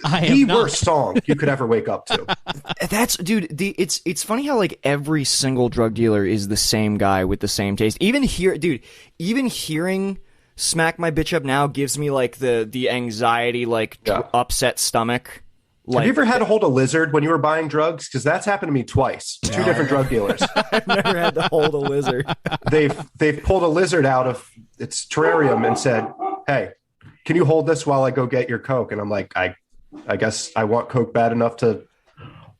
The worst song you could ever wake up to. That's, dude. It's funny how like every single drug dealer is the same guy with the same taste. Even hearing "Smack My Bitch Up" now gives me like the anxiety, like upset stomach. Like, have you ever had to hold a lizard when you were buying drugs? Because that's happened to me twice. 2 different drug dealers. I've never had to hold a lizard. They've pulled a lizard out of its terrarium and said, "Hey, can you hold this while I go get your Coke?" And I'm like, I guess I want Coke bad enough to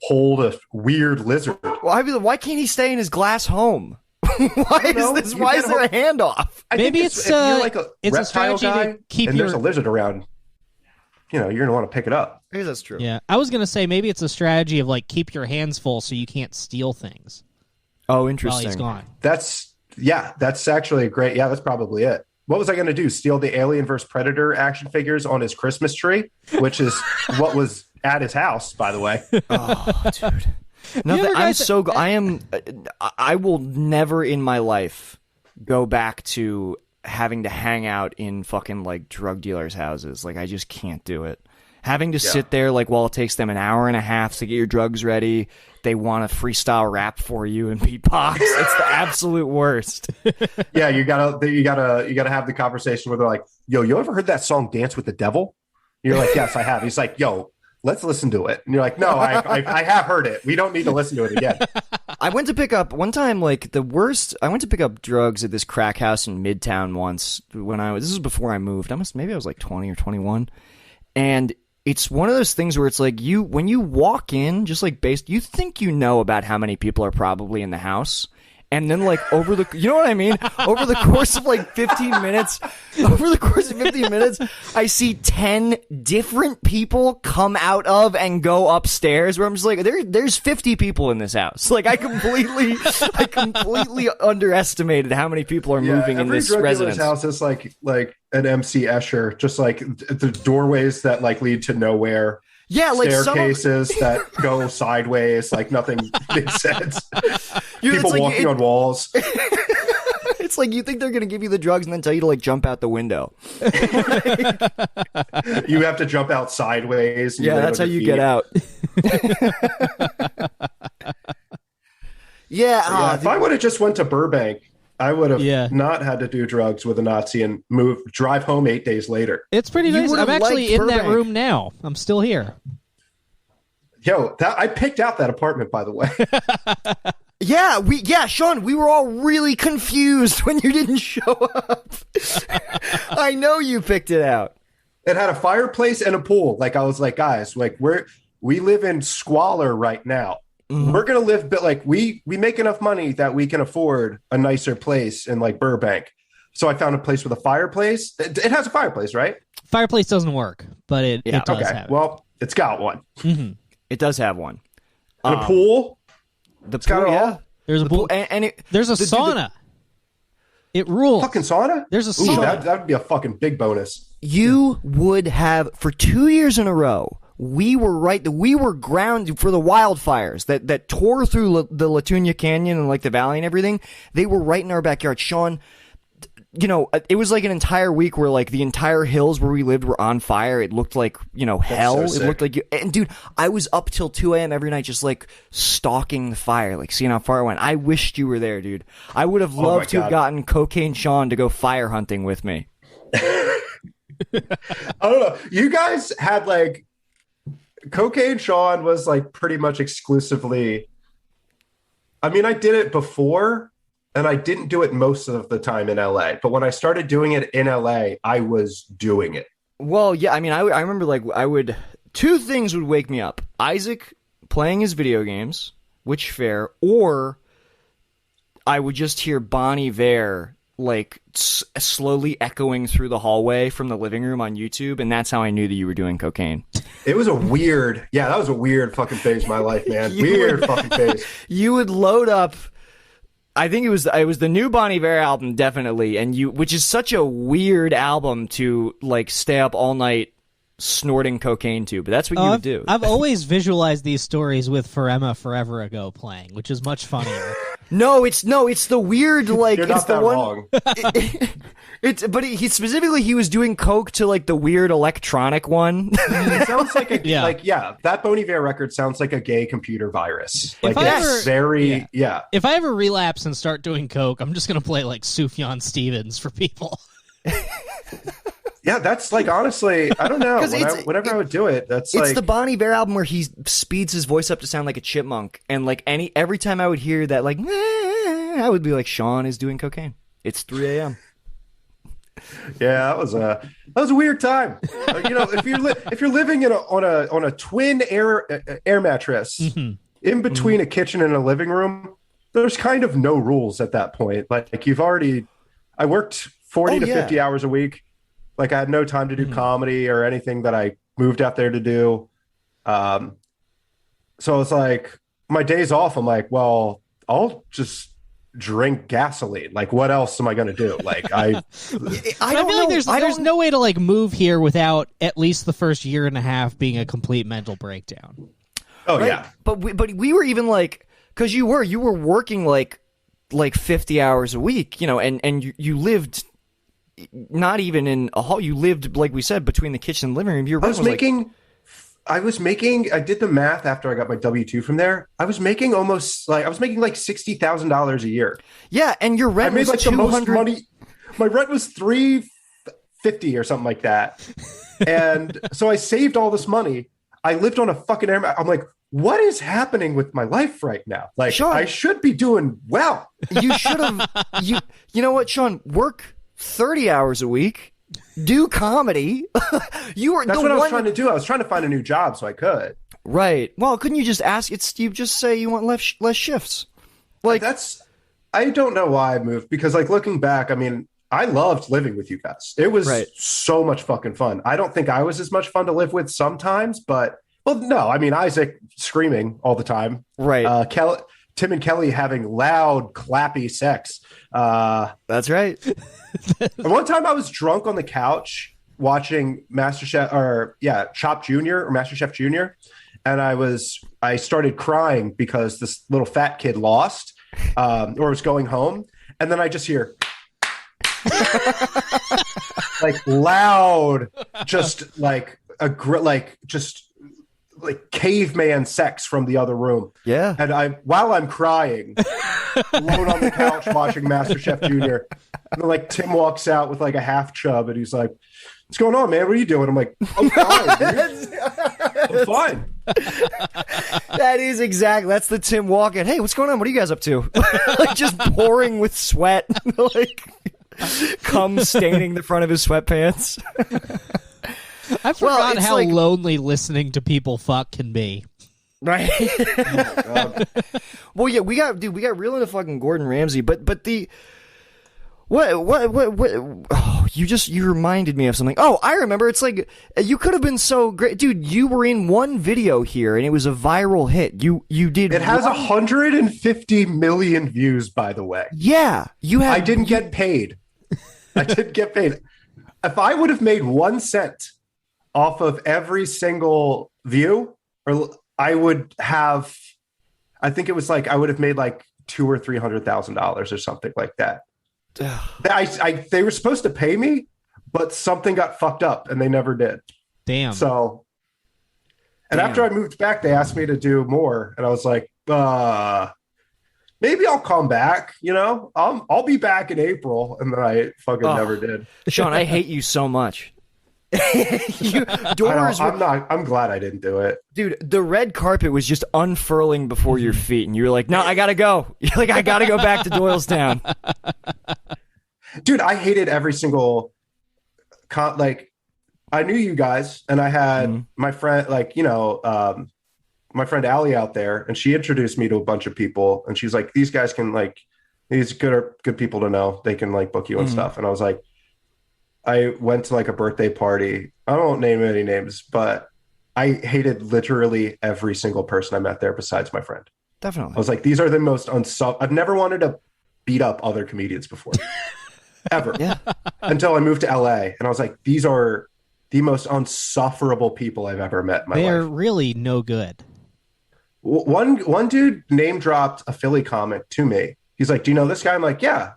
hold a weird lizard. Well, why can't he stay in his glass home? Why is there a handoff? Maybe it's you're like a it's a reptile strategy guy to keep and your... there's a lizard around. You're gonna want to pick it up. I guess that's true. Yeah, I was gonna say maybe it's a strategy of like keep your hands full so you can't steal things. Oh, interesting. While he's gone. That's actually a great. Yeah, that's probably it. What was I going to do? Steal the Alien vs. Predator action figures on his Christmas tree, which is what was at his house, by the way. Oh, dude. No, I will never in my life go back to having to hang out in fucking like drug dealers' houses. Like, I just can't do it. Having to sit there like while it takes them an hour and a half to get your drugs ready. They want to freestyle rap for you and beatbox. It's the absolute worst. Yeah, you gotta have the conversation where they're like, "Yo, you ever heard that song Dance with the Devil?" And you're like, "Yes, I have." He's like, "Yo, let's listen to it." And you're like, "No, I have heard it. We don't need to listen to it again." I went to pick up one time, like the worst. I went to pick up drugs at this crack house in Midtown once when this was before I moved. Maybe I was like 20 or 21, and it's one of those things where it's like when you walk in, just like you think you know about how many people are probably in the house. And then, like, you know what I mean? Over the course of, like, 15 minutes, I see 10 different people come out of and go upstairs where I'm just like, there's 50 people in this house. Like, I completely underestimated how many people are moving in this residence. House is like an MC Escher, just like the doorways that, like, lead to nowhere. Yeah, like staircases that go sideways, like nothing makes sense. People like, walking on walls. It's like you think they're going to give you the drugs and then tell you to like jump out the window. You have to jump out sideways. Yeah, that's how you get out. If I would have just went to Burbank, I would have not had to do drugs with a Nazi and drive home 8 days later. It's pretty nice. I'm actually in that room now. I'm still here. Yo, I picked out that apartment, by the way. Sean, we were all really confused when you didn't show up. I know you picked it out. It had a fireplace and a pool. Like, I was like, guys, like we live in squalor right now. Mm-hmm. We're gonna live, but like we make enough money that we can afford a nicer place in like Burbank. So I found a place with a fireplace. It has a fireplace, right? Fireplace doesn't work, but it does have it. Well, it's got one. Mm-hmm. It does have one. The pool. It's got it all. There's a pool, and there's a sauna. It rules. Fucking sauna. There's a sauna. That would be a fucking big bonus. You would have for 2 years in a row. We were grounded for the wildfires that tore through the Latunia Canyon and like the valley and everything. They were right in our backyard. Sean, you know, it was like an entire week where like the entire hills where we lived were on fire. It looked like, you know, hell. So it looked like and dude, I was up till 2 a.m. every night just like stalking the fire, like seeing how far it went. I wished you were there, dude. I would have loved to have gotten Cocaine Sean to go fire hunting with me. I don't know. You guys had like Cocaine Sean was like pretty much exclusively. I mean, I did it before and I didn't do it most of the time in LA. But when I started doing it in LA, I was doing it. Well, yeah, I mean, I remember like two things would wake me up. Isaac playing his video games, which fair, or I would just hear Bon Iver like slowly echoing through the hallway from the living room on YouTube, and that's how I knew that you were doing cocaine. It was that was a weird fucking phase of my life, man. Fucking phase. You would load up, I think it was the new Bon Iver album, definitely, which is such a weird album to like stay up all night snorting cocaine to, but that's what you would do. I've always visualized these stories with Forever Forever Ago playing, which is much funnier. No, it's the weird like You're it's not the that one. Wrong. But he was doing coke to like the weird electronic one. It sounds like that Bon Iver record sounds like a gay computer virus. Like If I ever relapse and start doing coke, I'm just gonna play like Sufjan Stevens for people. Yeah, that's like honestly, I don't know. Whenever I would do it, it's the Bon Iver album where he speeds his voice up to sound like a chipmunk, and like every time I would hear that, like I would be like, Sean is doing cocaine. It's 3 a.m. Yeah, that was a weird time. You know, if you're living on a twin air mattress in between a kitchen and a living room, there's kind of no rules at that point. Like I worked 40 to 50 hours a week. Like I had no time to do comedy or anything that I moved out there to do. So it's like my days off. I'm like, well, I'll just drink gasoline. Like, what else am I going to do? Like, I feel like there's no way to like move here without at least the first year and a half being a complete mental breakdown. Oh right? yeah, but we were even like, because you were working like 50 hours a week, you know, and you lived. Not even in a hall. You lived, like we said, between the kitchen and living room. I did the math after I got my W-2 from there. I was making like $60,000 a year. Yeah, and your rent was like the most money. My rent was $350 or something like that. And so I saved all this money. I lived on a fucking air. I'm like, what is happening with my life right now? Like, Sean, I should be doing well. You should have. You know what, Sean? Work 30 hours a week. Do comedy. You were. That's what I was trying to do. I was trying to find a new job so I could. Right. Well, couldn't you just ask? You just say you want less shifts. Like I don't know why I moved, because like looking back, I mean, I loved living with you guys. It was so much fucking fun. I don't think I was as much fun to live with sometimes, but well, no, I mean, Isaac screaming all the time. Right. Tim and Kelly having loud, clappy sex. That's right. And one time I was drunk on the couch watching Chop Junior or MasterChef Junior. And I started crying because this little fat kid lost, or was going home. And then I just hear like loud, just like like caveman sex from the other room. Yeah. And while I'm crying, alone on the couch watching MasterChef Junior, and then like Tim walks out with like a half chub and he's like, "What's going on, man? What are you doing?" I'm like, "I'm fine, dude. I'm fine." That's the Tim walking. Hey, what's going on? What are you guys up to? Like just pouring with sweat, like cum staining the front of his sweatpants. I forgot how lonely listening to people fuck can be. Right. Oh my God. Well, yeah, we got real into fucking Gordon Ramsay, but the what oh, you reminded me of something. Oh, I remember. It's like you could have been so great, dude. You were in one video here and it was a viral hit. You did. It has 150 million views, by the way. Yeah, I didn't get paid. I didn't get paid. If I would have made 1 cent off of every single view, or I would have, I think it was like I would have made like $200,000 or $300,000 or something like that. They were supposed to pay me, but something got fucked up and they never did. Damn. So, and after I moved back, they asked me to do more, and I was like, maybe I'll come back. You know, I'll be back in April, and then I fucking never did. Sean, I hate you so much. I'm glad I didn't do it, dude. The red carpet was just unfurling before your feet, and you were like, "No, I gotta go." You're like, "I gotta go back to Doylestown." Dude, I hated every single like. I knew you guys, and I had my friend, like, you know, my friend Allie out there, and she introduced me to a bunch of people, and she's like, "These guys can like, these good people to know. They can like book you and stuff." And I was like, I went to like a birthday party. I won't name any names, but I hated literally every single person I met there besides my friend. Definitely. I was like, these are the most I've never wanted to beat up other comedians before. Ever. Yeah. Until I moved to LA, and I was like, these are the most insufferable people I've ever met in my life. They're really no good. One dude name dropped a Philly comic to me. He's like, "Do you know this guy?" I'm like, yeah,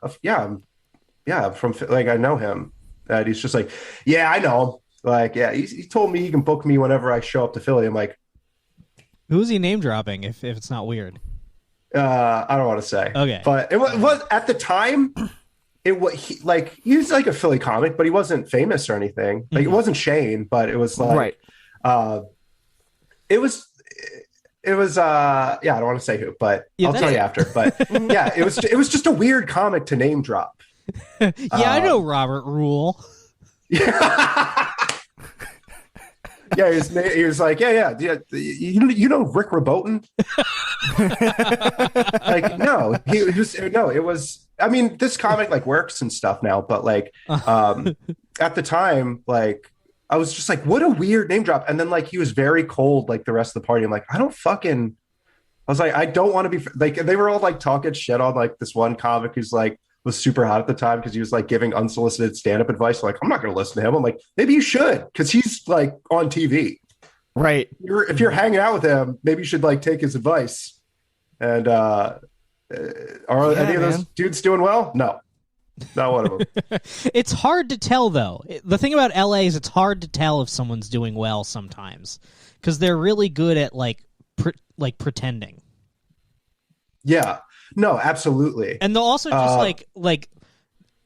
from like, I know him. And he's just like, "Yeah, I know him." Like, yeah, he told me he can book me whenever I show up to Philly. I'm like, who's he name dropping? If it's not weird, I don't want to say. Okay, but it was at the time. It was he's like a Philly comic, but he wasn't famous or anything. Like it wasn't Shane, but it was like, it was. I don't want to say who, but I'll tell you after. But yeah, it was just a weird comic to name drop. I know Robert Rule. Yeah, he was like, yeah. You know Rick Rabotin? Like, no, it was. I mean, this comic like works and stuff now, but like, at the time, like, I was just like, what a weird name drop. And then like, he was very cold, like the rest of the party. I'm like, I was like, I don't want to be like, they were all like talking shit on like this one comic who's like, was super hot at the time because he was like giving unsolicited stand-up advice. Like, I'm not going to listen to him. I'm like, maybe you should, because he's like on TV. Right. If you're hanging out with him, maybe you should like take his advice. And are any of those dudes doing well? No, not one of them. It's hard to tell, though. The thing about LA is it's hard to tell if someone's doing well sometimes because they're really good at like pretending. Yeah. No, absolutely. And they'll also just like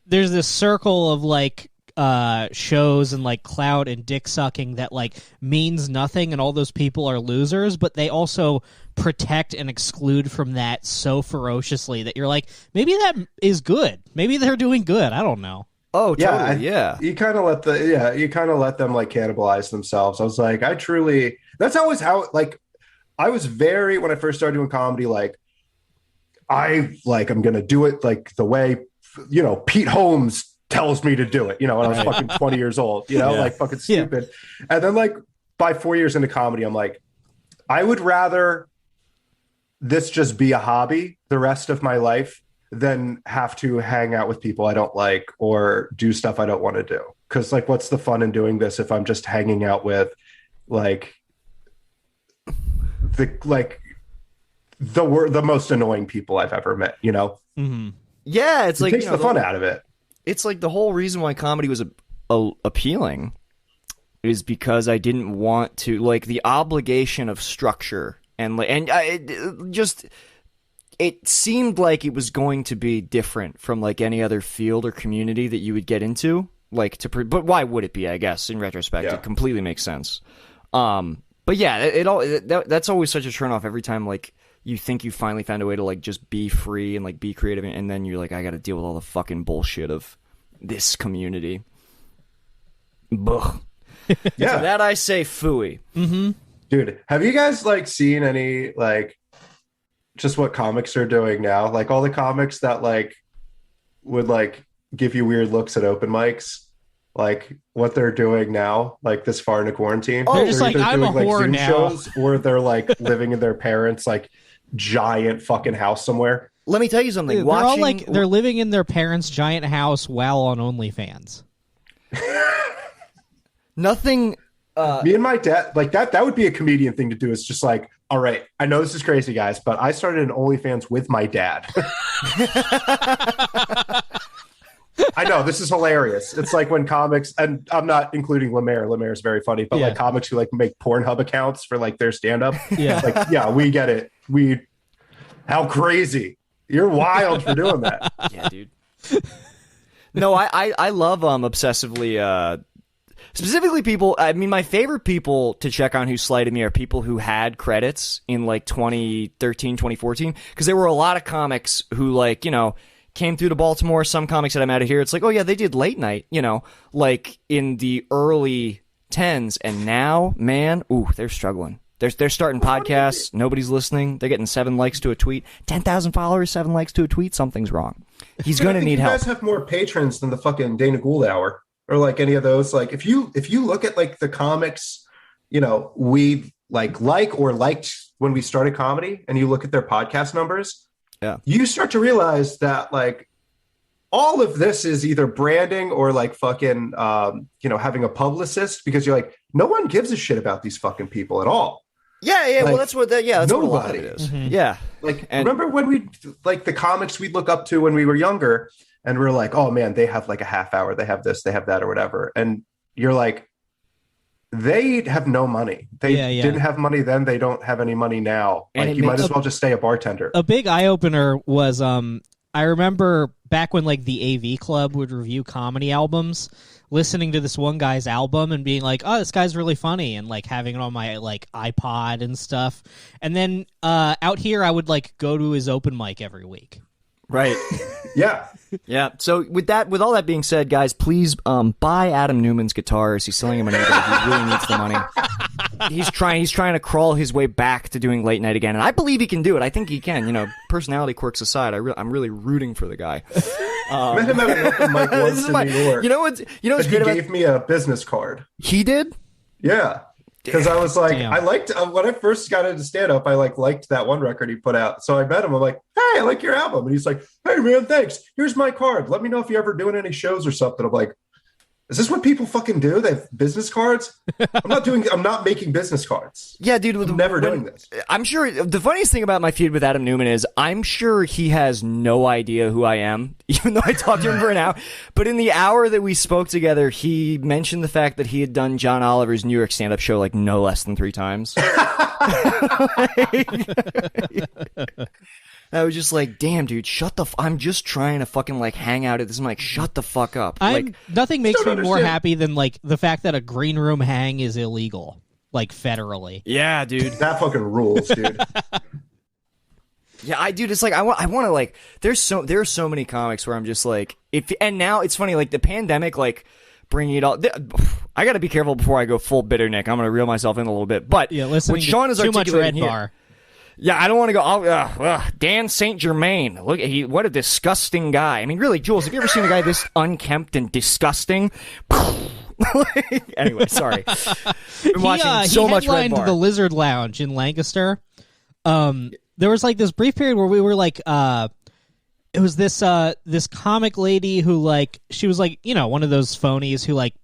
there's this circle of like shows and like clout and dick sucking that like means nothing and all those people are losers, but they also protect and exclude from that so ferociously that you're like, maybe that is good. Maybe they're doing good. I don't know. Oh, totally. Yeah. You kind of let them like cannibalize themselves. I was like, that's always how, like, I was very, when I first started doing comedy, like, I'm going to do it like the way, Pete Holmes tells me to do it, when I was fucking 20 years old, like fucking stupid. Yeah. And then like by 4 years into comedy, I'm like, I would rather this just be a hobby the rest of my life than have to hang out with people I don't like or do stuff I don't want to do. Cause like, what's the fun in doing this if I'm just hanging out with like the most annoying people I've ever met, Mm-hmm. Yeah. It's it like, takes the fun out of it. It's like the whole reason why comedy was appealing is because I didn't want to, like, the obligation of structure it seemed like it was going to be different from like any other field or community that you would get into, like but why would it be? I guess in retrospect, It completely makes sense. But yeah, that's always such a turnoff every time like you think you finally found a way to like just be free and like be creative, and then you're like, I got to deal with all the fucking bullshit of this community. Buh. Yeah, so that I say phooey. Mm-hmm. Dude, have you guys like seen any like just what comics are doing now? Like all the comics that like would like give you weird looks at open mics, like what they're doing now, like this far into quarantine. They're just like, I'm doing, a whore Zoom now. shows, or they're like living in their parents' like giant fucking house somewhere. Let me tell you something. Dude, they're all like they're living in their parents' giant house while on OnlyFans. Nothing. Me and my dad, like that would be a comedian thing to do. It's just like, all right, I know this is crazy, guys, but I started an OnlyFans with my dad. I know, this is hilarious. It's like when comics, and I'm not including Lemaire. Lemaire is very funny, but like comics who like make Pornhub accounts for like their stand-up. Yeah. Like, yeah, we get it. How crazy. You're wild for doing that. Yeah, dude. No, I love obsessively specifically people. I mean, my favorite people to check on who slighted me are people who had credits in like 2013, 2014, because there were a lot of comics who like, came through to Baltimore. Some comics that I met here, it's like, oh yeah, they did late night, like in the early 10s, and now, man, ooh, they're struggling. They're starting podcasts. Nobody's listening. They're getting 7 likes to a tweet. 10,000 followers, 7 likes to a tweet. Something's wrong. He's going to need help. You guys have more patrons than the fucking Dana Gould Hour or like any of those. Like if you look at like the comics, we like or liked when we started comedy, and you look at their podcast numbers, you start to realize that like all of this is either branding or like fucking having a publicist, because you're like, no one gives a shit about these fucking people at all. Yeah, like, well, that's what what a lot of nobody. it is. Mm-hmm. Yeah. Like, remember when we, like, the comics we'd look up to when we were younger, and we're like, oh man, they have like a half hour, they have this, they have that, or whatever. And you're like, they have no money. They didn't have money then, they don't have any money now. Like, you might as well just stay a bartender. A big eye-opener was, I remember back when like the AV Club would review comedy albums, listening to this one guy's album and being like, oh, this guy's really funny, and like having it on my like iPod and stuff. And then out here I would like go to his open mic every week. Right. Yeah. Yeah. So with all that being said, guys, please buy Adam Newman's guitars. He's selling them on eBay. He really needs the money. He's trying to crawl his way back to doing late night again, and I believe he can do it. I think he can. Personality quirks aside, I'm really rooting for the guy. Met him at an open mic once in New York. You know what's he gave me a business card. He did? Yeah. Because I was like, Damn. I liked, when I first got into stand-up, I liked that one record he put out. So I met him. I'm like, hey, I like your album. And he's like, hey, man, thanks. Here's my card. Let me know if you're ever doing any shows or something. I'm like, is this what people fucking do? They have business cards? I'm not making business cards. Yeah, dude. I'm never doing this. I'm sure the funniest thing about my feud with Adam Newman is I'm sure he has no idea who I am, even though I talked to him for an hour. But in the hour that we spoke together, he mentioned the fact that he had done John Oliver's New York stand-up show like no less than 3 times. I was just like, damn, dude, shut the I'm just trying to fucking, like, hang out at this. I'm like, shut the fuck up. Nothing makes me more understand. happy than, like, the fact that a green room hang is illegal, like, federally. Yeah, dude. That fucking rules, dude. Yeah, dude, it's like, I want to, like, there are so many comics where I'm just like, and now it's funny, like, the pandemic, like, bringing it all, I gotta be careful before I go full bitter Nick. I'm gonna reel myself in a little bit, but yeah, listening when Sean is too much articulating Red here, Bar. yeah, I don't want to go, Dan St. Germain, look, what a disgusting guy. I mean, really, Jules, have you ever seen a guy this unkempt and disgusting? Anyway, sorry. Been watching so much Red Bar. The Lizard Lounge in Lancaster. There was like this brief period where we were like, it was this comic lady who, like, she was like, you know, one of those phonies who, like,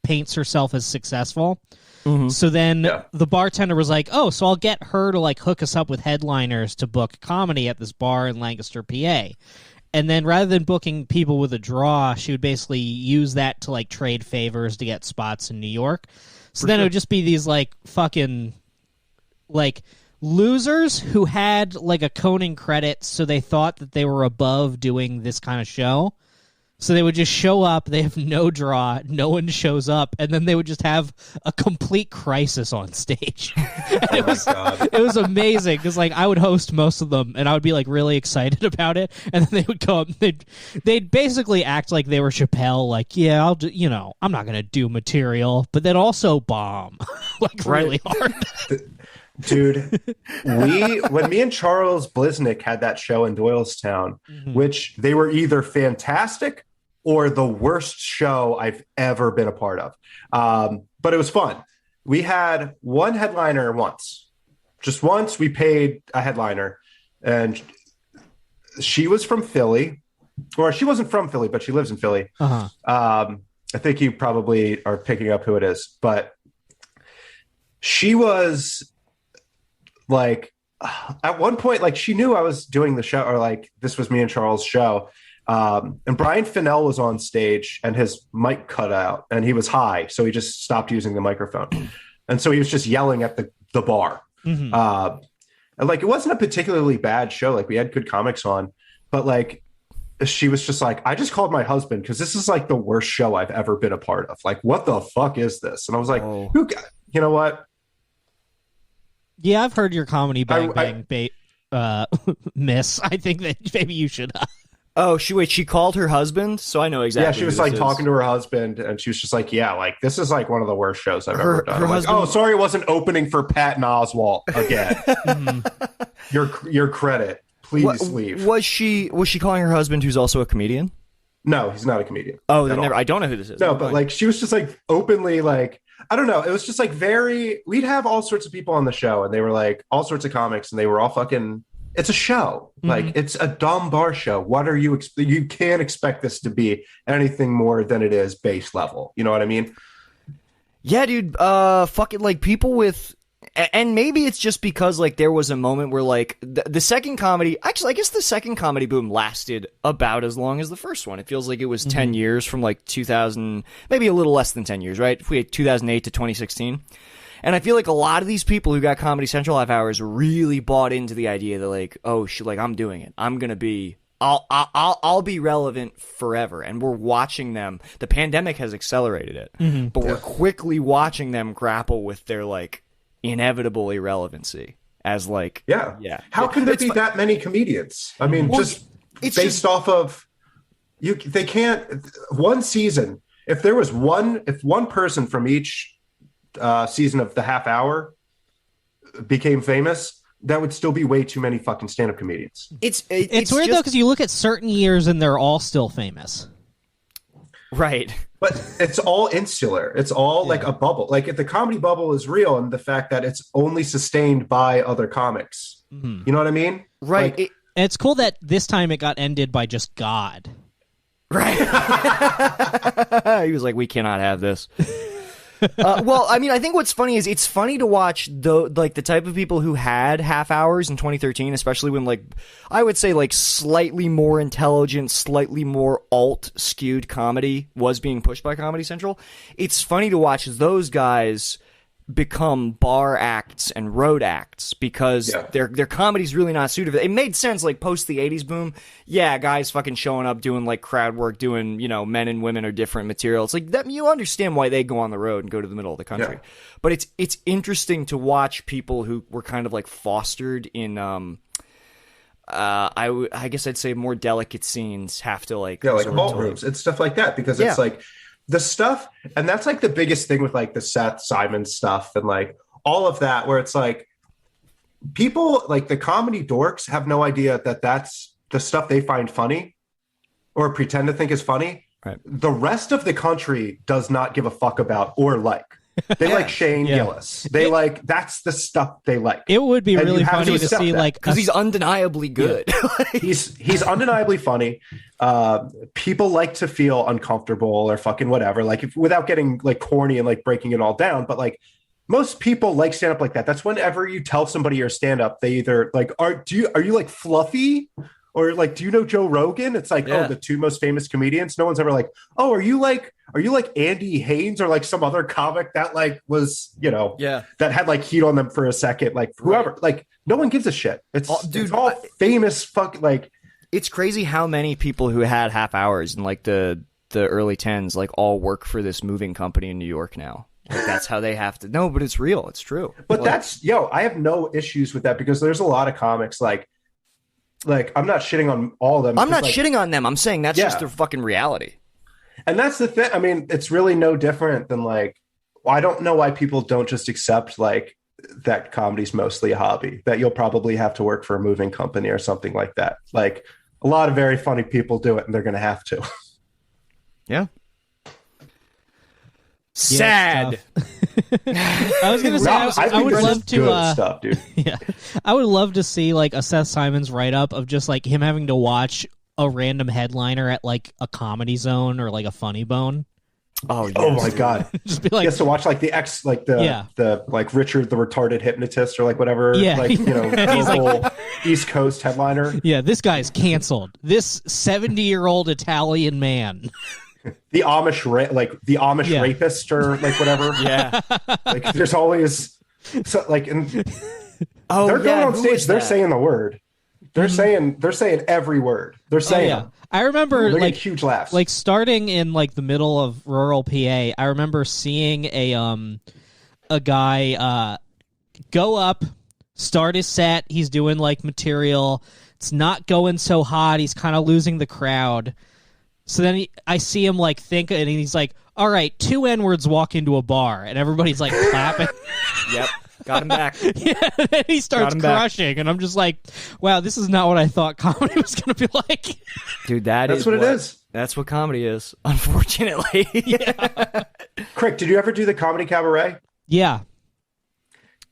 paints herself as successful. Mm-hmm. So then the bartender was like, oh, so I'll get her to, like, hook us up with headliners to book comedy at this bar in Lancaster, PA. And then rather than booking people with a draw, she would basically use that to, like, trade favors to get spots in New York. So then it would just be these, like, fucking, like, losers who had, like, a Conan credit, so they thought that they were above doing this kind of show. So they would just show up, they have no draw, no one shows up, and then they would just have a complete crisis on stage. And it was amazing, because, like, I would host most of them, and I would be, like, really excited about it, and then they would go up, and they'd basically act like they were Chappelle, like, yeah, I'll do, you know, I'm not going to do material, but then also bomb, like, really hard. Dude, when me and Charles Bliznick had that show in Doylestown, which they were either fantastic or the worst show I've ever been a part of. But it was fun. We had one headliner once. Just once we paid a headliner, and she was from Philly, or she wasn't from Philly, but she lives in Philly. Uh-huh. I think you probably are picking up who it is, but she was, like, at one point, like, she knew I was doing the show, or, like, this was me and Charles' show. And Brian Fennell was on stage, and his mic cut out, and he was high, so he just stopped using the microphone. And so he was just yelling at the bar. Mm-hmm. And, like, it wasn't a particularly bad show. Like, we had good comics on, but, like, she was just like, I just called my husband because this is, like, the worst show I've ever been a part of. Like, what the fuck is this? And I was like, you know what? Yeah, I've heard your comedy bang miss. I think that maybe you should. Oh, she called her husband, so I know exactly. Yeah, she was, like, talking to her husband, and she was just like, yeah, like, this is, like, one of the worst shows I've ever done. Like, oh, sorry, it wasn't opening for Patton Oswalt again. Your credit. Please leave. Was she calling her husband, who's also a comedian? No, he's not a comedian. Oh, then I don't know who this is. No, but, like, she was just, like, openly, like, I don't know. It was just, like, we'd have all sorts of people on the show, and they were, like, all sorts of comics, and they were all fucking, it's a show. Mm-hmm. Like, it's a dumb bar show. What are you, you can't expect this to be anything more than it is base level. You know what I mean? Yeah, dude, fucking, like, people with, and maybe it's just because, like, there was a moment where, like, the second comedy, actually, I guess the second comedy boom lasted about as long as the first one. It feels like it was 10 years from, like, 2000, maybe a little less than 10 years, right? If we had 2008 to 2016. And I feel like a lot of these people who got Comedy Central half hours really bought into the idea that, like, oh shit, like, I'm doing it. I'm gonna be, I'll be relevant forever. And we're watching them. The pandemic has accelerated it, but we're quickly watching them grapple with their, like, inevitable irrelevancy as, like, How can there be that many comedians? I mean, it's based off of they can't one season. If there was one person from each season of the half hour became famous, that would still be way too many fucking stand-up comedians. It's weird though, because you look at certain years and they're all still famous, right? But it's all insular. It's all like a bubble. Like, if the comedy bubble is real, and the fact that it's only sustained by other comics. Mm-hmm. You know what I mean? Right. Like, and it's cool that this time it got ended by just God. Right. He was like, we cannot have this. Well, I mean, I think what's funny is it's funny to watch the type of people who had half hours in 2013, especially when, like, I would say, like, slightly more intelligent, slightly more alt skewed comedy was being pushed by Comedy Central. It's funny to watch those guys become bar acts and road acts because their comedy's really not suited. It made sense like post the 80s boom. Yeah, guys fucking showing up doing like crowd work, doing, you know, men and women are different material. It's like that, you understand why they go on the road and go to the middle of the country. Yeah. But it's interesting to watch people who were kind of like fostered in I guess I'd say more delicate scenes have to like like vault rooms and stuff like that, because it's like the stuff, and that's like the biggest thing with like the Seth Simon stuff and like all of that, where it's like people like the comedy dorks have no idea that that's the stuff they find funny or pretend to think is funny. Right. The rest of the country does not give a fuck about or like. They like Shane Gillis. They like, that's the stuff they like. It would be really funny to see like, because he's undeniably good. Yeah. he's undeniably funny. People like to feel uncomfortable or fucking whatever, like without getting like corny and like breaking it all down. But like most people like stand up like that. That's whenever you tell somebody you're stand up, they either like, are you like fluffy? Or like, do you know Joe Rogan? It's like, oh, the two most famous comedians. No one's ever like, oh, are you like Andy Haynes or like some other comic that like was, you know, that had like heat on them for a second, like whoever. Like no one gives a shit. It's it's all famous fuck like. It's crazy how many people who had half hours in like the early 10s like all work for this moving company in New York now. Like that's how they have to. No, but it's real. It's true. But that's I have no issues with that because there's a lot of comics like I'm not shitting on all of them. I'm not shitting on them. I'm saying that's just their fucking reality. And that's the thing. I mean, it's really no different than like, I don't know why people don't just accept like that comedy's mostly a hobby, that you'll probably have to work for a moving company or something like that. Like a lot of very funny people do it and they're going to have to. Yeah. Sad. I was gonna say I would love to stuff, dude. Yeah, I would love to see like a Seth Simons write up of just like him having to watch a random headliner at like a Comedy Zone or like a Funny Bone. Oh, yes, my god! Just be like, he has to watch like the like Richard the retarded hypnotist or like whatever. Yeah, like you know, local like, East Coast headliner. Yeah, this guy's canceled. This 70-year-old Italian man. The Amish rapist or like whatever. Yeah, like there's always like they're going on stage. They're saying the word. They're saying every word. They're saying. I remember they're like huge laughs. Like starting in like the middle of rural PA, I remember seeing a guy go up, start his set. He's doing like material. It's not going so hot. He's kind of losing the crowd. So then I see him like think, and he's like, "All right, 2 N-words walk into a bar," and everybody's like clapping. Yep, got him back. Yeah, and then he starts crushing, and I'm just like, "Wow, this is not what I thought comedy was going to be like." Dude, that's what it is. That's what comedy is, unfortunately. Yeah. Crick, did you ever do the Comedy Cabaret? Yeah.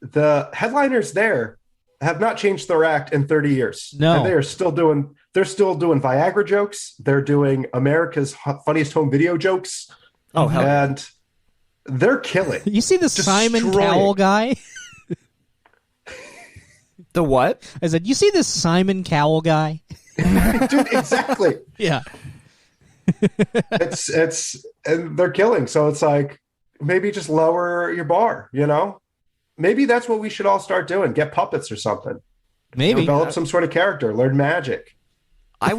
The headliners there have not changed their act in 30 years. No, and they're still doing Viagra jokes. They're doing America's funniest home video jokes. Oh, hell yeah. And they're killing. You see the Simon Cowell guy? The what? I said, you see this Simon Cowell guy? Dude, exactly. Yeah. It's and they're killing. So it's like maybe just lower your bar, you know? Maybe that's what we should all start doing. Get puppets or something. Maybe. Develop some sort of character. Learn magic. I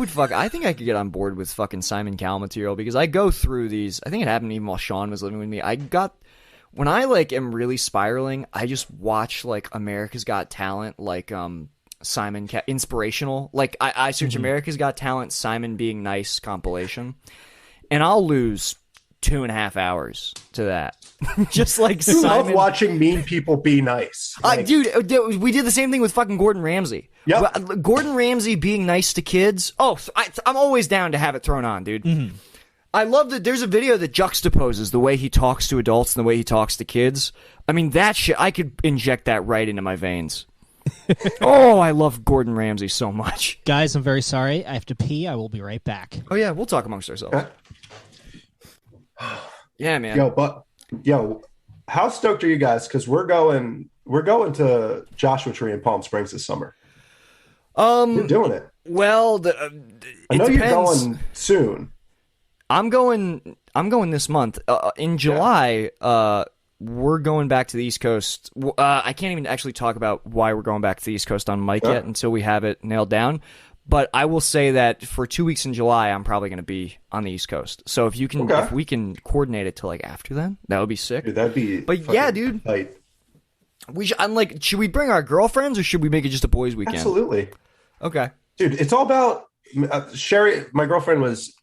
think I could get on board with fucking Simon Cowell material because I go through these. I think it happened even while Sean was living with me. When I like am really spiraling, I just watch like America's Got Talent, like inspirational. Like I search America's Got Talent, Simon Being Nice compilation, and I'll lose 2.5 hours to that. Just like you Simon. love watching mean people be nice. Like, dude, we did the same thing with fucking Gordon Ramsay. Yep. Gordon Ramsay being nice to kids. Oh, I'm always down to have it thrown on, dude. Mm-hmm. I love that there's a video that juxtaposes the way he talks to adults and the way he talks to kids. I mean, that shit, I could inject that right into my veins. Oh, I love Gordon Ramsay so much. Guys, I'm very sorry. I have to pee. I will be right back. Oh, yeah, we'll talk amongst ourselves. Yeah, man. Yo, how stoked are you guys? Because we're going to Joshua Tree in Palm Springs this summer. We're doing it. Well, I know you're going soon. I'm going this month. In July, we're going back to the East Coast. I can't even actually talk about why we're going back to the East Coast on mic yet until we have it nailed down. But I will say that for 2 weeks in July, I'm probably going to be on the East Coast. So if you can, if we can coordinate it to like after then, that would be sick. Dude, that'd be. But yeah, dude. Tight. Should we bring our girlfriends or should we make it just a boys' weekend? Absolutely. Okay. Dude, it's all about Sherry. My girlfriend was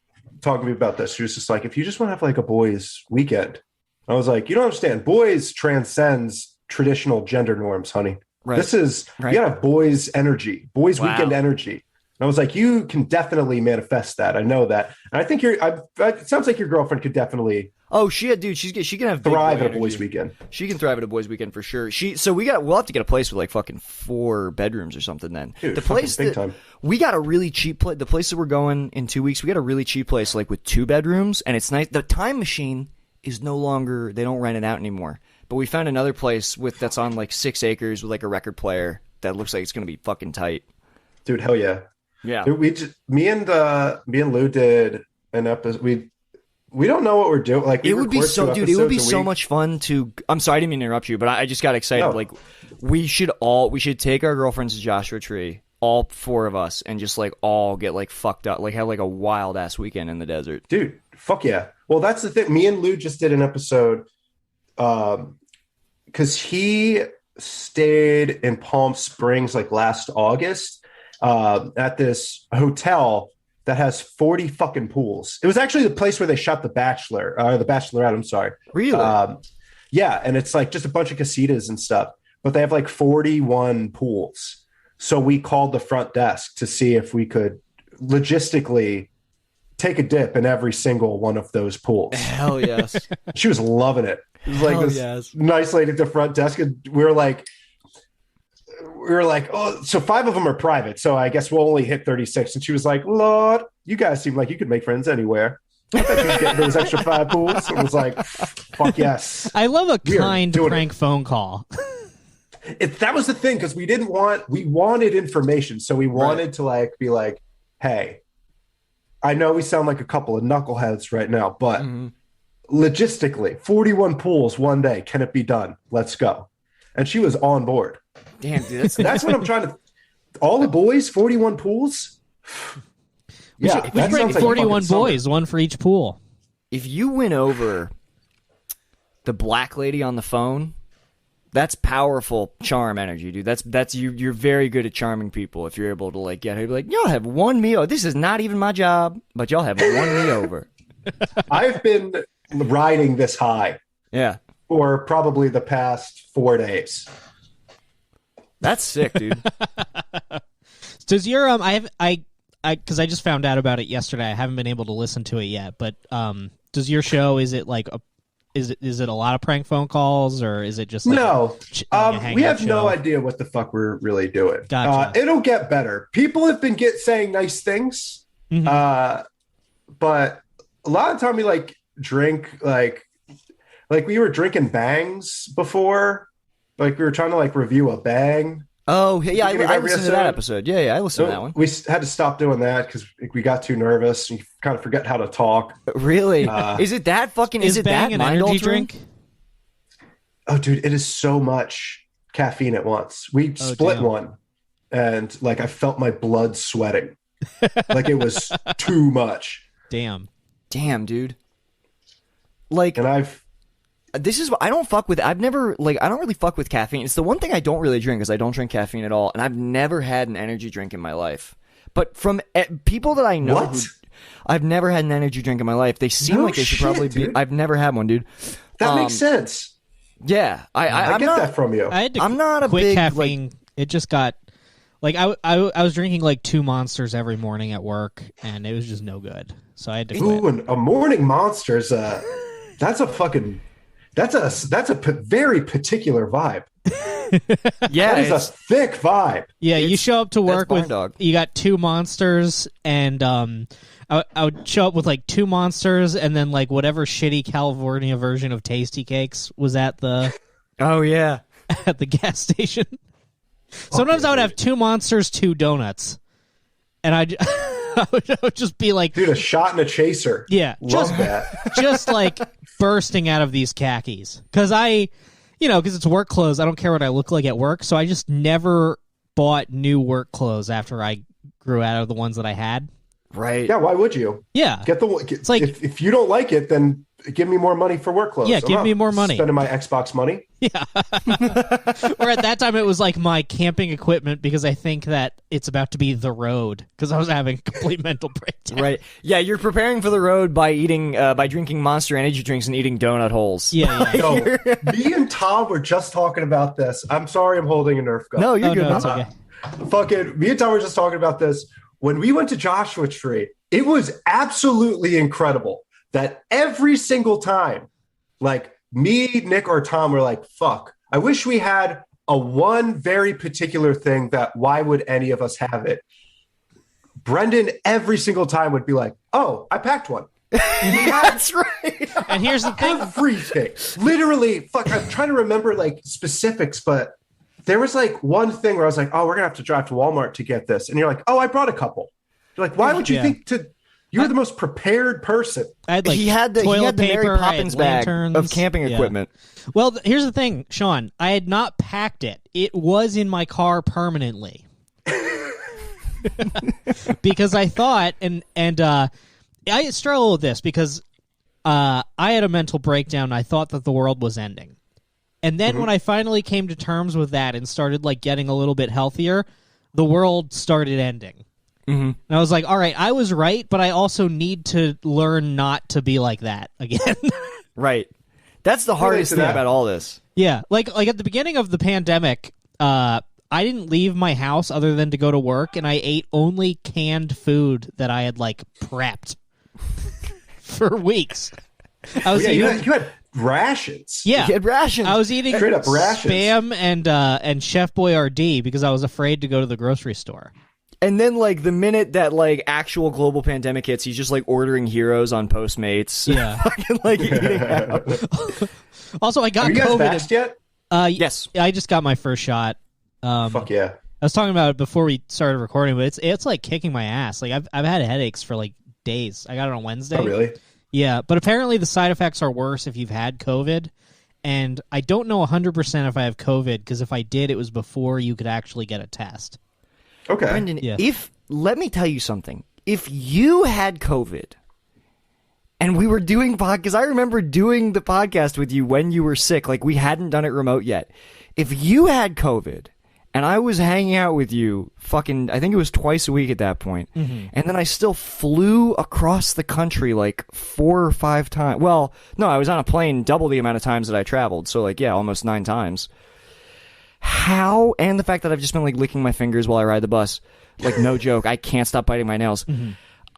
talking to me about this. She was just like, if you just want to have like a boys' weekend, I was like, you don't understand. Boys transcends traditional gender norms, honey. Right. This is you gotta have boys' energy, boys' weekend energy. And I was like, you can definitely manifest that. I know that. And I think it sounds like your girlfriend could definitely. Oh, she can have thrive at a boys' weekend. She can thrive at a boys' weekend for sure. We'll have to get a place with like fucking 4 bedrooms or something. Then dude, the place big time. We got a really cheap place. The place that we're going in 2 weeks, we got a really cheap place like with 2 bedrooms, and it's nice. The Time Machine is no longer. They don't rent it out anymore. But we found another place that's on like 6 acres with like a record player that looks like it's gonna be fucking tight. Dude, hell yeah. Yeah. Dude, me and Lou did an episode. We don't know what we're doing. Like it would be so much fun to. I'm sorry, I didn't mean to interrupt you, but I just got excited. No. Like we should take our girlfriends to Joshua Tree, all 4 of us, and just like all get like fucked up, like have like a wild ass weekend in the desert. Dude, fuck yeah. Well, that's the thing. Me and Lou just did an episode, because he stayed in Palm Springs like last August. At this hotel that has 40 fucking pools. It was actually the place where they shot The Bachelor, or The Bachelorette, I'm sorry. Really? Yeah, and it's like just a bunch of casitas and stuff, but they have like 41 pools. So we called the front desk to see if we could logistically take a dip in every single one of those pools. Hell yes. She was loving it. It was like this nice lady at the front desk, and we were like, oh, so 5 of them are private, so I guess we'll only hit 36. And she was like, Lord, you guys seem like you could make friends anywhere. I thought you was getting those extra 5 pools. It was like, fuck yes. I love a kind prank phone call. That was the thing, because we wanted information, so we wanted to like be like, hey, I know we sound like a couple of knuckleheads right now, but logistically, 41 pools one day, can it be done? Let's go. And she was on board. Damn, dude, that's what I'm trying to. All the boys, 41 pools. We should bring 41 boys, one for each pool. If you win over the black lady on the phone, that's powerful charm energy, dude. That's you. You're very good at charming people. If you're able to like get her, be like, y'all have won me over. This is not even my job, but y'all have won me over. I've been riding this high. Yeah. For probably the past 4 days. That's sick, dude. Does your because I just found out about it yesterday. I haven't been able to listen to it yet, but does your show, is it like is it a lot of prank phone calls, or is it just like no? We have no idea what the fuck we're really doing. Gotcha. It'll get better. People have been saying nice things, but a lot of time we like drink like we were drinking bangs before. Like we were trying to like review a bang. Oh yeah, I listened to that episode. Yeah, I listened to that one. We had to stop doing that because we got too nervous. And you kind of forget how to talk. Really? Is it that fucking? Is it bang that an energy drink? Oh, dude, it is so much caffeine at once. We split one, and like I felt my blood sweating. Like it was too much. Damn, dude. Like, and this is what I don't fuck with. I don't really fuck with caffeine. It's the one thing I don't really drink, because I don't drink caffeine at all, and I've never had an energy drink in my life. But from people that I know, I've never had an energy drink in my life. They seem like they should probably be. Dude. I've never had one, dude. That makes sense. Yeah, I get that from you. I'm not a quit big caffeine. Like, it just got like I was drinking like 2 Monsters every morning at work, and it was just no good. So I had to quit. Ooh, and a morning Monster's that's a very particular vibe. Yeah, that is a thick vibe. Yeah, you show up to work with you got 2 Monsters, and I would show up with like 2 Monsters, and then like whatever shitty California version of Tasty Cakes was at the at the gas station. Sometimes I would have 2 Monsters, 2 donuts, and I would just be like, dude, a shot and a chaser. Yeah, love that. Just like bursting out of these khakis because because it's work clothes. I don't care what I look like at work, so I just never bought new work clothes after I grew out of the ones that I had. Right. Yeah, why would you? Yeah. It's like if you don't like it, then give me more money for work clothes. Yeah, give me more money. Spending my Xbox money. Yeah. Or at that time, it was like my camping equipment because I think that it's about to be the road because I was having a complete mental breakdown. Right. Yeah, you're preparing for the road by drinking Monster Energy drinks and eating donut holes. Yeah. Yo, me and Tom were just talking about this. I'm sorry I'm holding a Nerf gun. No, you're good. No, it's okay. Fucking, me and Tom were just talking about this. When we went to Joshua Tree, it was absolutely incredible that every single time, like me, Nick, or Tom were like, fuck, I wish we had a one very particular thing that why would any of us have it? Brendan every single time would be like, oh, I packed one. That's right. And here's the thing. Everything. Literally, fuck, I'm trying to remember like specifics, but there was like one thing where I was like, oh, we're going to have to drive to Walmart to get this. And you're like, oh, I brought a couple. You're like, why would you think to... You're the most prepared person. I had, like, he had the Mary paper, Poppins bag of camping equipment. Well, here's the thing, Sean. I had not packed it. It was in my car permanently. Because I thought, and I struggle with this because I had a mental breakdown. I thought that the world was ending. And then when I finally came to terms with that and started like getting a little bit healthier, the world started ending. And I was like, all right, I was right, but I also need to learn not to be like that again. Right. That's the hardest thing about all this. Yeah. Like at the beginning of the pandemic, I didn't leave my house other than to go to work, and I ate only canned food that I had like prepped for weeks. I was you had rations. Yeah. You had rations. I was eating straight up rations. Spam and Chef Boyardee because I was afraid to go to the grocery store. And then, like, the minute that, like, actual global pandemic hits, he's just, like, ordering Heroes on Postmates. Yeah. Fucking, like, eating out. Also, I got Are you guys COVID. vaxxed yet? Yes. I just got my first shot. Fuck yeah. I was talking about it before we started recording, but it's like kicking my ass. Like, I've had headaches for, like, days. I got it on Wednesday. Oh, really? Yeah, but apparently the side effects are worse if you've had COVID. And I don't know 100% if I have COVID, because if I did, it was before you could actually get a test. Okay. Brendan, Yeah. let me tell you something. If you had COVID and we were doing because I remember doing the podcast with you when you were sick, like we hadn't done it remote yet. If you had COVID and I was hanging out with you I think it was twice a week at that point, and then I still flew across the country like 4 or 5 times. Well, no, I was on a plane double the amount of times that I traveled. So like, yeah, almost 9 times. How, and the fact that I've just been like licking my fingers while I ride the bus, like no joke, I can't stop biting my nails.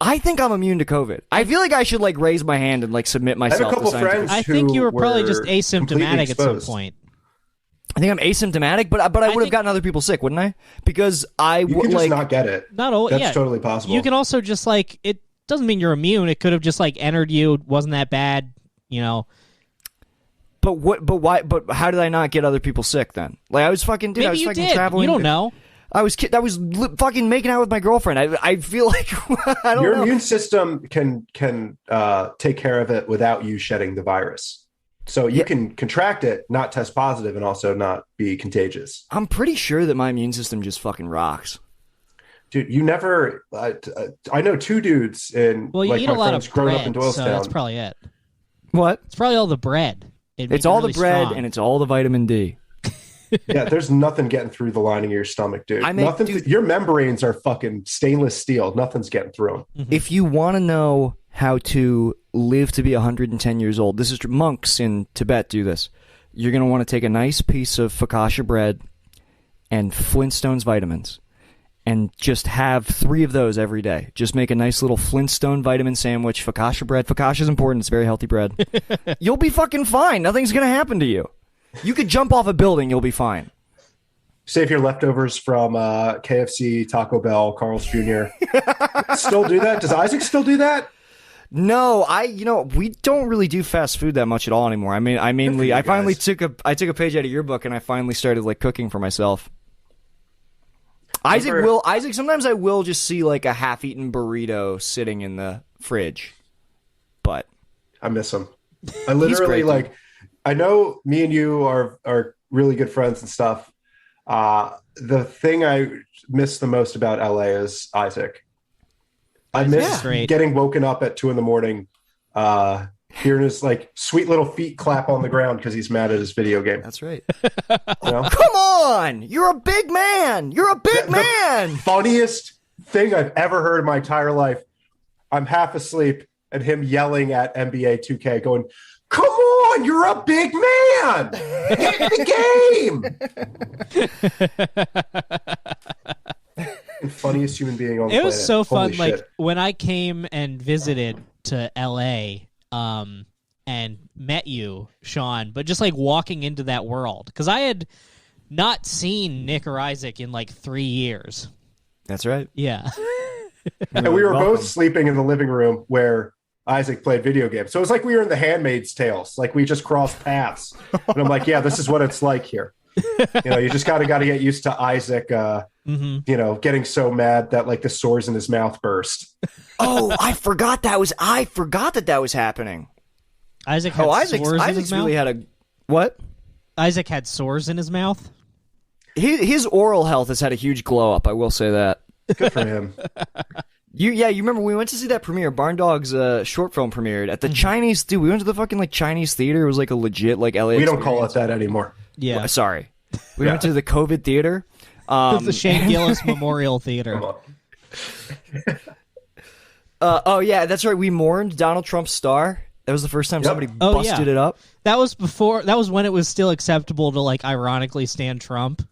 I think I'm immune to COVID. I feel like I should like raise my hand and like submit myself. I have a couple to scientific. friends. I think you were probably just completely asymptomatic at some exposed. point. I think I'm asymptomatic, but I would have think- gotten other people sick, wouldn't I? Because I You can would just like not get it. Not all. That's Yeah, totally possible. you can also just like it doesn't mean you're immune. It could have just like entered you. It wasn't that bad, you know. But why? But how did I not get other people sick then? Like I was fucking. Dude, I Maybe was you fucking did. traveling. You don't know. I was fucking making out with my girlfriend. I feel like I don't Your know. immune system can take care of it without you shedding the virus. So you can contract it, not test positive, and also not be contagious. I'm pretty sure that my immune system just fucking rocks. Dude, you never. I know 2 dudes in Well, you like eat my a lot friends of growing bread, up in so Doylestown. that's probably it. What? It's probably all the bread. It's all the bread and it's all the vitamin D. Yeah, there's nothing getting through the lining of your stomach, dude. Dude, your membranes are fucking stainless steel. Nothing's getting through them. if you want to know how to live to be 110 years old, this is monks in Tibet do this. You're going to want to take a nice piece of focaccia bread and Flintstones vitamins and just have 3 of those every day. Just make a nice little Flintstone vitamin sandwich, focaccia bread. Focaccia is important. It's very healthy bread. You'll be fucking fine. Nothing's going to happen to you. You could jump off a building. You'll be fine. Save your leftovers from KFC, Taco Bell, Carl's Jr. Still do that? Does Isaac still do that? No, we don't really do fast food that much at all anymore. I mean, I finally took a page out of your book and I finally started like cooking for myself. Isaac, sometimes I will just see like a half-eaten burrito sitting in the fridge. But I miss him. I literally like, I know me and you are really good friends and stuff. The thing I miss the most about LA is Isaac. I miss getting woken up at 2 a.m, hearing his like sweet little feet clap on the ground because he's mad at his video game. That's right. You know? Come on, you're a big man. You're a big man. Funniest thing I've ever heard in my entire life. I'm half asleep and him yelling at NBA 2K, going, "Come on, you're a big man. Get the game." Funniest human being on the planet. It was so fun. Holy like shit. when I came and visited to LA, and met you, Sean, but just like walking into that world, because I had not seen Nick or Isaac in like 3 years. That's right. Yeah. And we were both sleeping in the living room where Isaac played video games. So it was like we were in the Handmaid's Tales. Like we just crossed paths. And I'm like, yeah, this is what it's like here. You know, you just got to get used to Isaac, you know, getting so mad that like the sores in his mouth burst. Oh, I forgot that was happening. Isaac had sores in his Isaac's mouth? really had a what? Isaac had sores in his mouth? His oral health has had a huge glow up, I will say that. Good for him. You remember we went to see that premiere, Barn Dog's short film premiered at the Chinese. Dude, we went to the fucking like Chinese theater. It was like a legit like LA. We don't call it that anymore. Yeah. Well, sorry, we went to the COVID theater. It's the Shane Gillis Memorial Theater. Oh yeah, that's right. We mourned Donald Trump's star. That was the first time somebody busted it up. That was when it was still acceptable to like ironically stand Trump.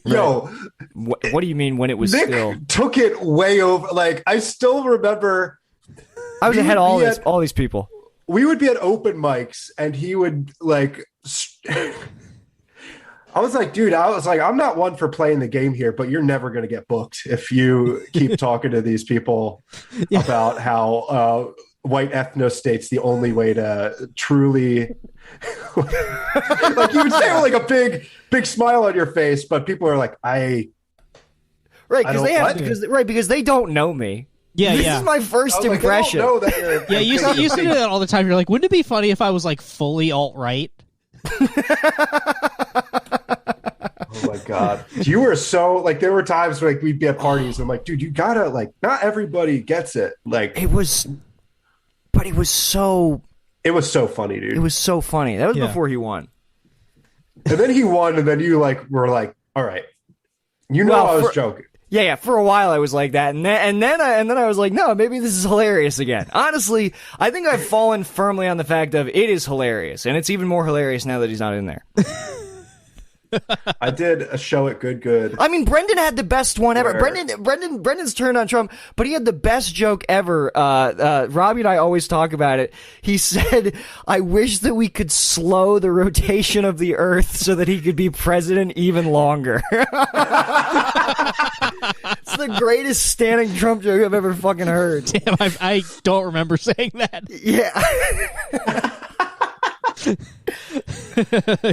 Yo, what do you mean when it was Nick still? took it way over. Like I still remember. I was ahead of all these people. We would be at open mics, and he would like. I was like, dude, I'm not one for playing the game here, but you're never going to get booked if you keep talking to these people about how white ethno-state's the only way to truly. Like you would say it with like a big smile on your face, but people are like, right, because they don't know me. Yeah, this is my first impression. Like, know that you're yeah, you used to do that all the time. You're like, wouldn't it be funny if I was like fully alt-right? Oh my god, you were so like. There were times where like we'd be at parties, and I'm like, dude, you gotta like. Not everybody gets it. Like it was so funny, dude. It was so funny. That was before he won. And then he won, and then you like were like, all right, I was joking. Yeah. For a while, I was like that, and then I was like, no, maybe this is hilarious again. Honestly, I think I've fallen firmly on the fact of it is hilarious, and it's even more hilarious now that he's not in there. I did a show at Good. I mean, Brendan had the best one ever. Brendan's turned on Trump, but he had the best joke ever. Robbie and I always talk about it. He said, "I wish that we could slow the rotation of the Earth so that he could be president even longer." It's the greatest standing Trump joke I've ever fucking heard. Damn, I don't remember saying that. Yeah.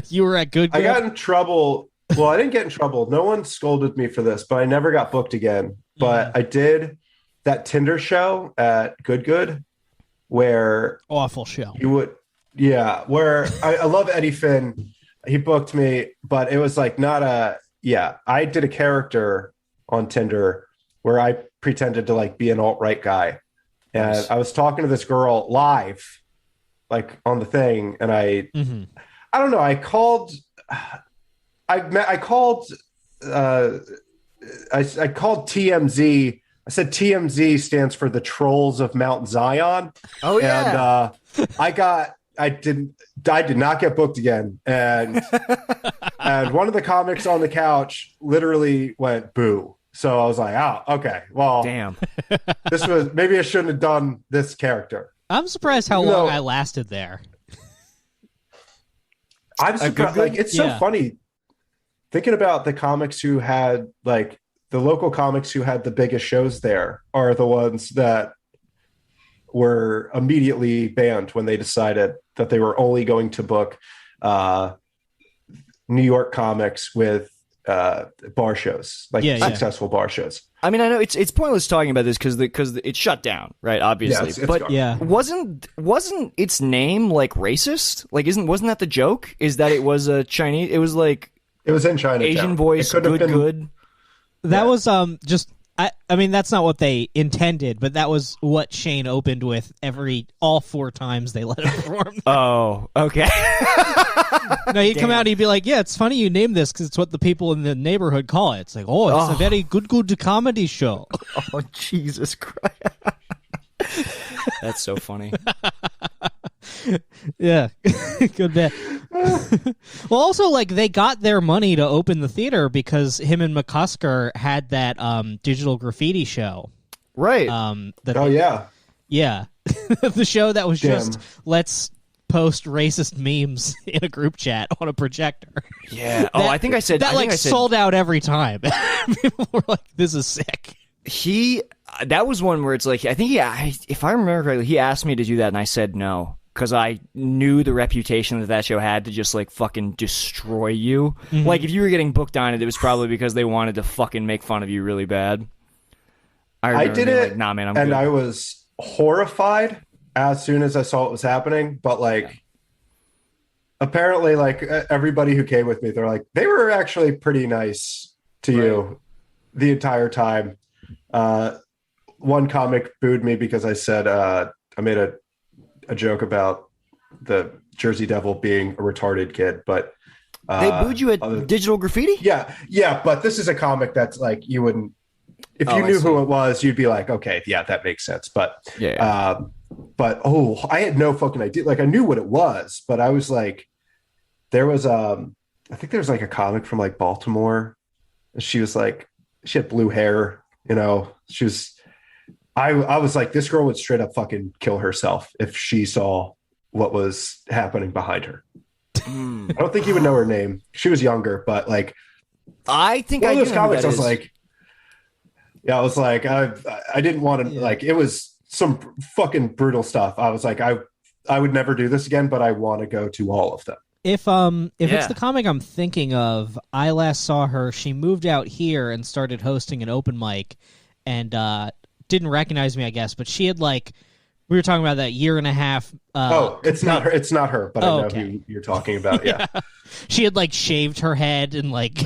You were at Good. I got in trouble. Well, I didn't get in trouble. No one scolded me for this, but I never got booked again. But I did that Tinder show at Good, where awful show. Where I love Eddie Finn. He booked me, but it was like not a. Yeah, I did a character on Tinder where I pretended to like be an alt-right guy, and I was talking to this girl live. Like on the thing, and I don't know. I called TMZ. I said TMZ stands for the Trolls of Mount Zion. Oh yeah. And I did not get booked again. And and one of the comics on the couch literally went boo. So I was like, oh, okay. Well, damn. Maybe I shouldn't have done this character. I'm surprised how long I lasted there. I'm surprised. Like, it's so funny thinking about the comics who had like the local comics who had the biggest shows there are the ones that were immediately banned when they decided that they were only going to book New York comics with bar shows, like successful bar shows. I mean, I know it's pointless talking about this because it's shut down, right? Obviously, it's but gone. wasn't its name like racist? Like, wasn't that the joke? Is that it was a Chinese? It was like it was in China. Asian voice, good. That was just. I mean, that's not what they intended, but that was what Shane opened with all 4 times they let him perform. Oh, okay. No, he'd come out and he'd be like, yeah, it's funny you named this because it's what the people in the neighborhood call it. It's like, it's a very good comedy show. Oh, Jesus Christ. That's so funny. Yeah, good bit. Well, also, like, they got their money to open the theater because him and McCusker had that digital graffiti show. Right. Yeah. Yeah. The show that was just, let's post racist memes in a group chat on a projector. Yeah. I think I said... That, sold out every time. People were like, this is sick. That was one where it's like, I think, if I remember correctly, he asked me to do that, and I said no. Because I knew the reputation that show had to just, like, fucking destroy you. Mm-hmm. Like, if you were getting booked on it, it was probably because they wanted to fucking make fun of you really bad. I did it, like, nah, man, I'm and good. I was horrified as soon as I saw what was happening. But, like, apparently, like, everybody who came with me, they're like, they were actually pretty nice to you the entire time. One comic booed me because I said I made a joke about the Jersey Devil being a retarded kid, but they booed you at digital graffiti. Yeah, but this is a comic that's like you wouldn't if you knew who it was, you'd be like, okay, yeah, that makes sense. But but I had no fucking idea. Like I knew what it was, but I was like, there was I think there was like a comic from like Baltimore. She was like, she had blue hair, you know. She was. I was like, this girl would straight up fucking kill herself if she saw what was happening behind her. I don't think you would know her name. She was younger, but like, I think one I of those comics. I was like, I didn't want to like. It was some fucking brutal stuff. I was like, I would never do this again, but I want to go to all of them. If it's the comic I'm thinking of, I last saw her. She moved out here and started hosting an open mic, and didn't recognize me, I guess, but she had like, we were talking about that year and a half. It's not her. It's not her, but I know who you're talking about. Yeah. She had like shaved her head and like,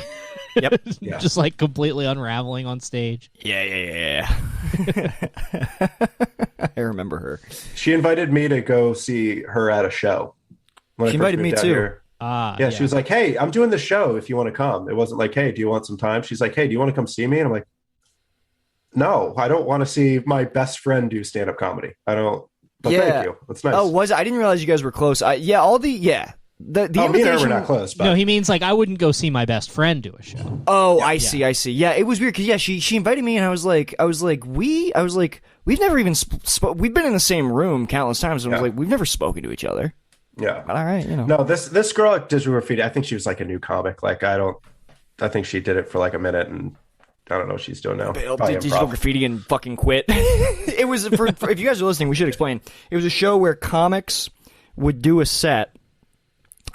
just like completely unraveling on stage. Yeah. I remember her. She invited me to go see her at a show. She invited me too. She was like, hey, I'm doing the show if you want to come. It wasn't like, hey, do you want some time? She's like, hey, do you want to come see me? And I'm like, no, I don't want to see my best friend do stand-up comedy. I don't. But thank you. That's nice. Oh, I didn't realize you guys were close. The me and her were not close. But... No, he means like I wouldn't go see my best friend do a show. Oh, I see. Yeah, it was weird because she invited me and I was like, we've never even we've been in the same room countless times. And I was like, we've never spoken to each other. Yeah. But all right, you know. No, this girl at Digital Graffiti, I think she was like a new comic. Like I think she did it for like a minute and I don't know what she's doing now. Digital Graffiti and fucking quit. It was for if you guys are listening, we should explain. It was a show where comics would do a set,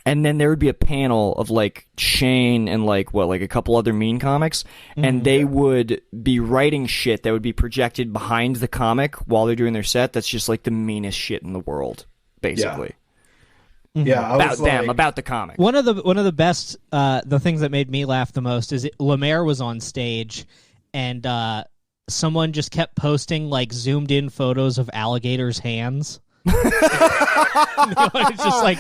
and then there would be a panel of like Shane and like a couple other mean comics, and they would be writing shit that would be projected behind the comic while they're doing their set. That's just like the meanest shit in the world, basically. Yeah, about the comic. One of the best, the things that made me laugh the most is Lemaire was on stage, and someone just kept posting like zoomed in photos of alligators' hands. It's just like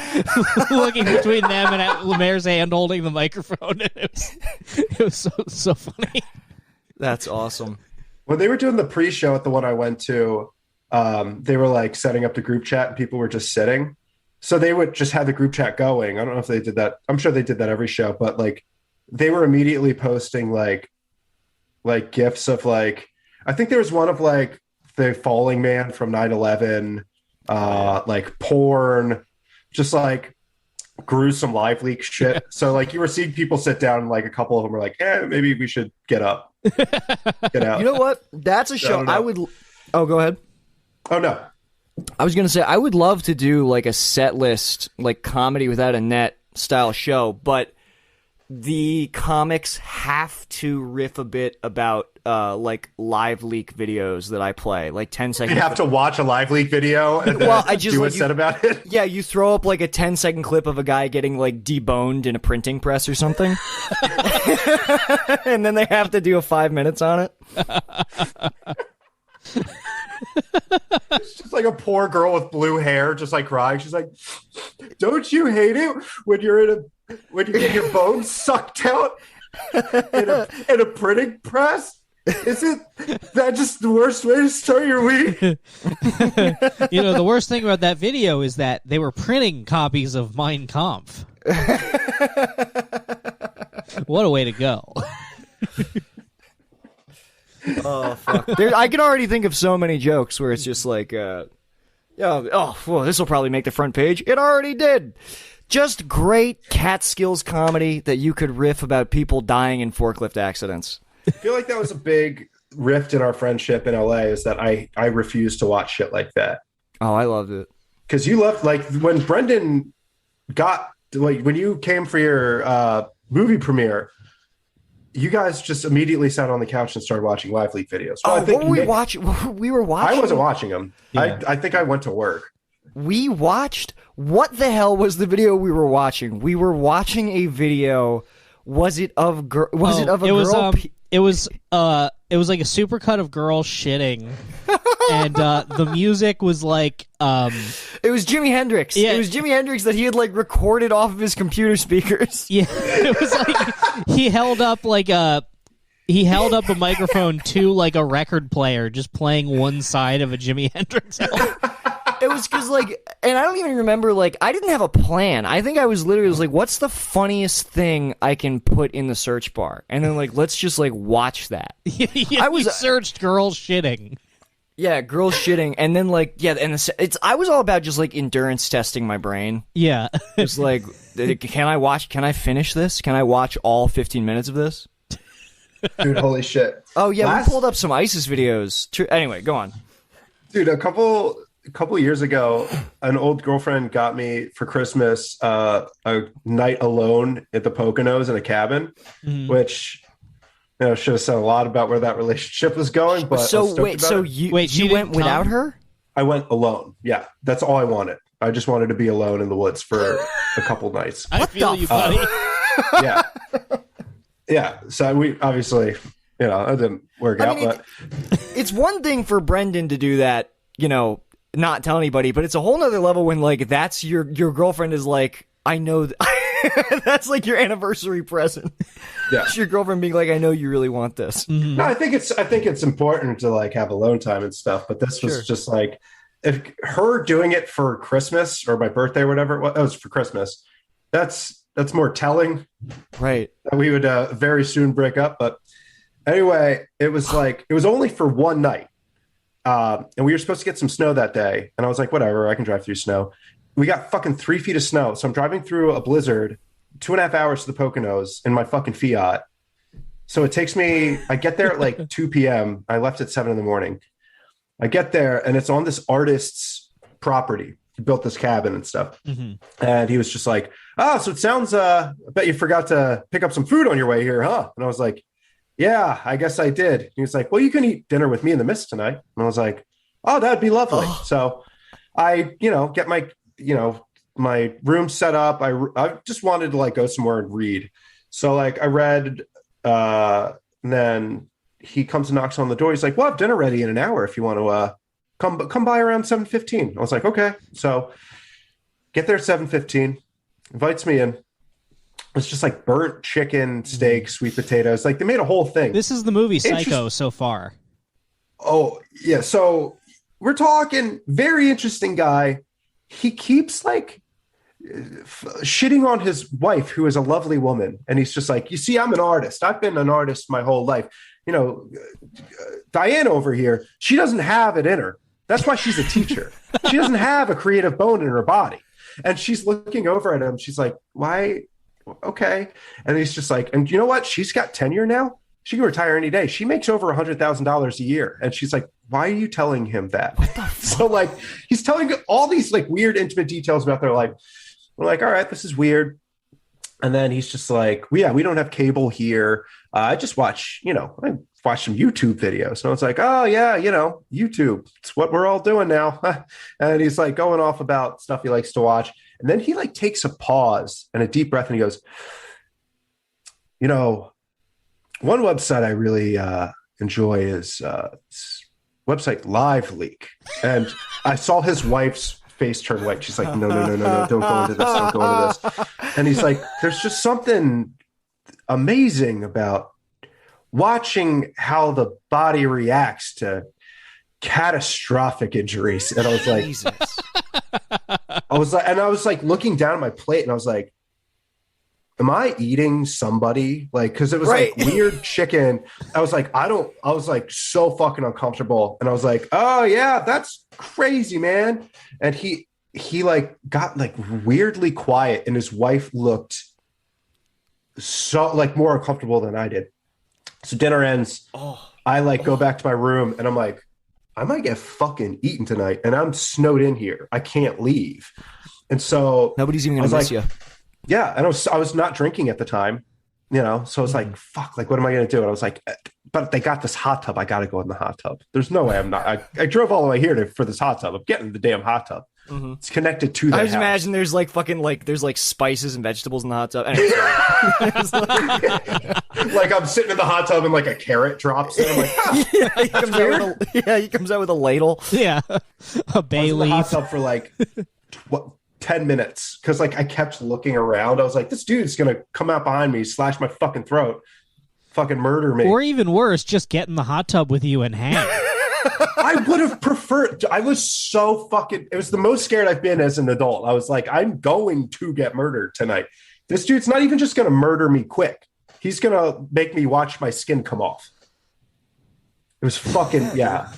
looking between them and at Lemaire's hand holding the microphone. It was so funny. That's awesome. When they were doing the pre-show at the one I went to, they were like setting up the group chat and people were just sitting. So they would just have the group chat going. I don't know if they did that. I'm sure they did that every show, but like they were immediately posting like gifs of like, I think there was one of like the falling man from 9/11, like porn, just like gruesome live leak shit. So like you were seeing people sit down and like a couple of them were like, maybe we should get up, get out. You know what? That's a show I would. Oh, go ahead. Oh no. I was going to say, I would love to do like a set list, like Comedy Without a Net style show, but the comics have to riff a bit about like live leak videos that I play, like 10 seconds. You have to watch a live leak video and then I just do like, a set about it. Yeah, you throw up like a 10-second clip of a guy getting like deboned in a printing press or something, and then they have to do a 5 minutes on it. It's just like a poor girl with blue hair, just like crying. She's like, "Don't you hate it when when you get your bones sucked out in a printing press? Isn't that just the worst way to start your week?" You know, the worst thing about that video is that they were printing copies of Mein Kampf. What a way to go. Oh, fuck. I can already think of so many jokes where it's just like, this will probably make the front page. It already did. Just great Catskills comedy that you could riff about people dying in forklift accidents. I feel like that was a big rift in our friendship in LA, is that I refused to watch shit like that. Oh, I loved it. Because you left, like, when Brendan got, like, when you came for your movie premiere, you guys just immediately sat on the couch and started watching live leak videos. Well, I think what were we watching? We were watching. I wasn't watching them. Yeah. I think I went to work. We watched. What the hell was the video we were watching? We were watching a video. Was it of girl? Was it of a girl? It was like a supercut of girls shitting, and the music was like it was Jimi Hendrix. Yeah. It was Jimi Hendrix that he had like recorded off of his computer speakers. Yeah, it was like he held up a microphone to like a record player, just playing one side of a Jimi Hendrix album. It was because, like, and I don't even remember, like, I didn't have a plan. I think I was literally like, what's the funniest thing I can put in the search bar? And then, like, let's just, like, watch that. Yeah, I searched girls shitting. Yeah, girls shitting. And then, like, yeah, and I was all about just, like, endurance testing my brain. Yeah. It's like, can I finish this? Can I watch all 15 minutes of this? Dude, holy shit. Oh, yeah, we pulled up some ISIS videos. Anyway, go on. Dude, a couple years ago, an old girlfriend got me for Christmas a night alone at the Poconos in a cabin, which, you know, should have said a lot about where that relationship was going. But you went without her? I went alone. Yeah, that's all I wanted. I just wanted to be alone in the woods for a couple nights. I feel you, buddy. Yeah, yeah. So we obviously, you know, it didn't work out. But it's one thing for Brendan to do that, you know, not tell anybody, but it's a whole nother level when, like, that's your girlfriend is like, I know that's like your anniversary present. Yeah, it's your girlfriend being like, I know you really want this. Mm-hmm. No, I think it's important to, like, have alone time and stuff, but this was just like, if her doing it for Christmas or my birthday or whatever it was for Christmas, that's more telling, right? That we would very soon break up. But anyway, it was like, it was only for one night. And we were supposed to get some snow that day. And I was like, whatever, I can drive through snow. We got fucking 3 feet of snow. So I'm driving through a blizzard, 2.5 hours to the Poconos in my fucking Fiat. So it takes me, I get there at like 2 p.m. I left at 7 in the morning. I get there and it's on this artist's property. He built this cabin and stuff. Mm-hmm. And he was just like, so it sounds, I bet you forgot to pick up some food on your way here, huh? And I was like, yeah, I guess I did. He was like, well, you can eat dinner with me in the mist tonight. And I was like, oh, that'd be lovely. Oh. So I, get my room set up. I just wanted to, like, go somewhere and read. So, like, I read, and then he comes and knocks on the door. He's like, well, I have dinner ready in an hour if you want to come by around 7:15. I was like, okay. So get there at 7:15, invites me in. It's just like burnt chicken, steak, sweet potatoes. Like, they made a whole thing. This is the movie Psycho so far. Oh, yeah. So we're talking very interesting guy. He keeps, like, shitting on his wife, who is a lovely woman. And he's just like, you see, I'm an artist. I've been an artist my whole life. Diane over here, she doesn't have it in her. That's why she's a teacher. She doesn't have a creative bone in her body. And she's looking over at him. She's like, why? Okay. And he's just like, and you know what? She's got tenure now. She can retire any day. She makes over $100,000 a year. And she's like, why are you telling him that? So, like, he's telling all these, like, weird, intimate details about their life. We're like, all right, this is weird. And then he's just like, well, yeah, we don't have cable here. I just watch, I watch some YouTube videos. And I was like, oh, yeah, YouTube. It's what we're all doing now. And he's like going off about stuff he likes to watch. And then he like takes a pause and a deep breath and he goes, one website I really enjoy is website Live Leak. And I saw his wife's face turn white. She's like, no, don't go into this, don't go into this. And he's like, there's just something amazing about watching how the body reacts to catastrophic injuries. And I was like, Jesus. I was like looking down at my plate and I was like, am I eating somebody? Like, cause it was like weird chicken. I was like, I was like so fucking uncomfortable. And I was like, oh yeah, that's crazy, man. And he like got like weirdly quiet and his wife looked so like more uncomfortable than I did. So dinner ends. I like go back to my room and I'm like, I might get fucking eaten tonight. And I'm snowed in here. I can't leave. And so nobody's even gonna miss you. Yeah, and I was not drinking at the time, so I was like, fuck, like, what am I going to do? And I was like, but they got this hot tub. I got to go in the hot tub. There's no way I'm not. I drove all the way here for this hot tub. I'm getting in the damn hot tub. Mm-hmm. It's connected to that I just house. imagine there's like fucking like, there's like spices and vegetables in the hot tub. Anyway, like I'm sitting in the hot tub and like a carrot drops in. I'm like, he comes out with a ladle. Yeah, a bay leaf. Hot tub for like 10 minutes because like I kept looking around. I was like, this dude's gonna come out behind me, slash my fucking throat, fucking murder me, or even worse, just get in the hot tub with you and hang. I would have preferred. I was so fucking. It was the most scared I've been as an adult. I was like, I'm going to get murdered tonight. This dude's not even just gonna murder me quick. He's gonna make me watch my skin come off. It was fucking yeah.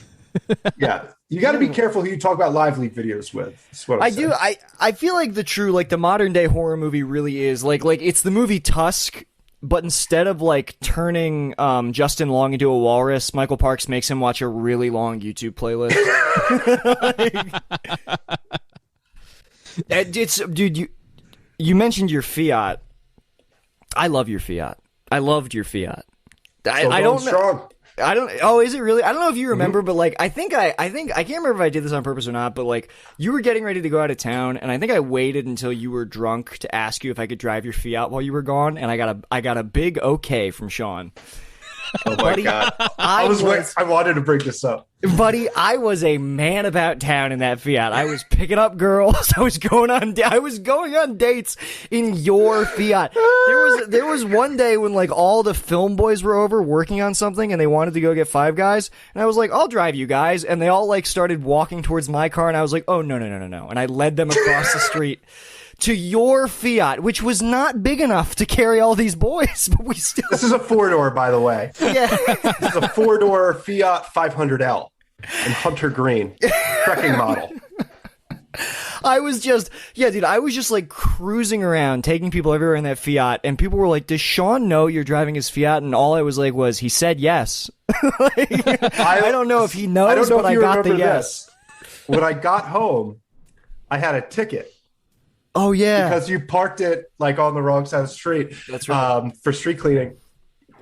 You got to be careful who you talk about Live Leak videos with. That's what I'm saying. I feel like the modern day horror movie really is like it's the movie Tusk, but instead of like turning Justin Long into a walrus, Michael Parks makes him watch a really long YouTube playlist. Dude, you mentioned your Fiat. I love your Fiat. I loved your Fiat. I don't know. Strong. Oh, is it really? I don't know if you remember, but like, I think I can't remember if I did this on purpose or not, but like, you were getting ready to go out of town, and I think I waited until you were drunk to ask you if I could drive your Fiat while you were gone, and I got a big okay from Sean. Oh my God. I wanted to bring this up. Buddy, I was a man about town in that Fiat. I was picking up girls. I was going on dates in your Fiat. There was one day when like all the film boys were over working on something and they wanted to go get Five Guys. And I was like, I'll drive you guys. And they all like started walking towards my car. And I was like, oh, no. And I led them across the street to your Fiat, which was not big enough to carry all these boys, but we still... This is a four-door, by the way. Yeah. This is a four-door Fiat 500L in Hunter Green, trekking model. I was just like cruising around, taking people everywhere in that Fiat, and people were like, does Sean know you're driving his Fiat? And all I was like was, he said yes. I don't know if he knows, but I got the yes. When I got home, I had a ticket. Oh yeah, because you parked it like on the wrong side of the street. That's right. For street cleaning,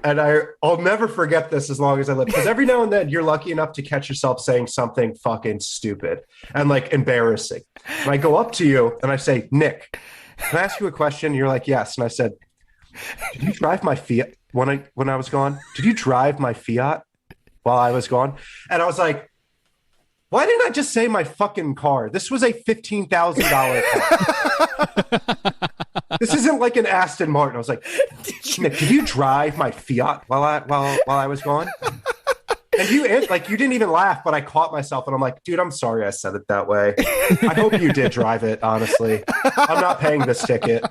and I'll never forget this as long as I live. Because every now and then you're lucky enough to catch yourself saying something fucking stupid and like embarrassing. And I go up to you and I say, Nick, can I ask you a question? And you're like, yes. And I said, did you drive my Fiat when I was gone? Did you drive my Fiat while I was gone? And I was like, why didn't I just say my fucking car? This was a $15,000 car. This isn't like an Aston Martin. I was like, Nick, did you drive my Fiat while I was gone? And you didn't even laugh, but I caught myself and I'm like, dude, I'm sorry I said it that way. I hope you did drive it, honestly. I'm not paying this ticket.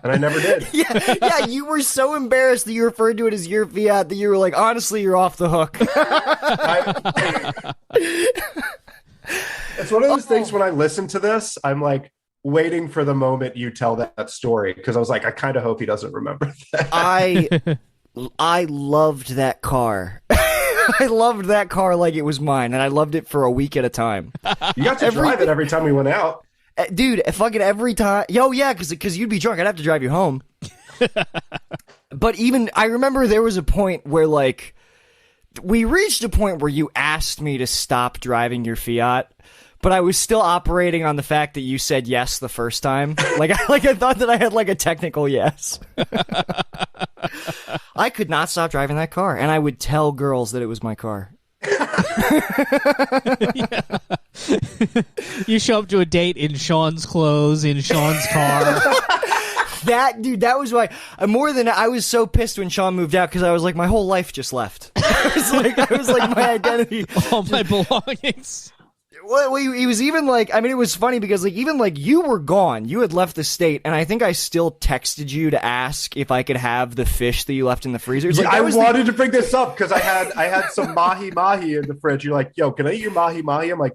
And I never did. Yeah, you were so embarrassed that you referred to it as your Fiat that you were like, honestly, you're off the hook. It's one of those things when I listen to this, I'm like waiting for the moment you tell that story because I was like, I kind of hope he doesn't remember that. I loved that car. I loved that car like it was mine, and I loved it for a week at a time. You got to drive it every time we went out. Dude, fucking every time. Yo, yeah, because you'd be drunk. I'd have to drive you home. But even I remember there was a point where like we reached a point where you asked me to stop driving your Fiat, but I was still operating on the fact that you said yes the first time. Like I thought that I had like a technical yes. I could not stop driving that car, and I would tell girls that it was my car. You show up to a date in Sean's clothes, in Sean's car. That was why. More than I was so pissed when Sean moved out because I was like, my whole life just left. I was like my identity, all my belongings. Well, he was even like, I mean, it was funny because like even like you were gone, you had left the state, and I think I still texted you to ask if I could have the fish that you left in the freezer. Yeah, I wanted to bring this up because I had some mahi in the fridge. You're like, yo, can I eat your mahi? I'm like,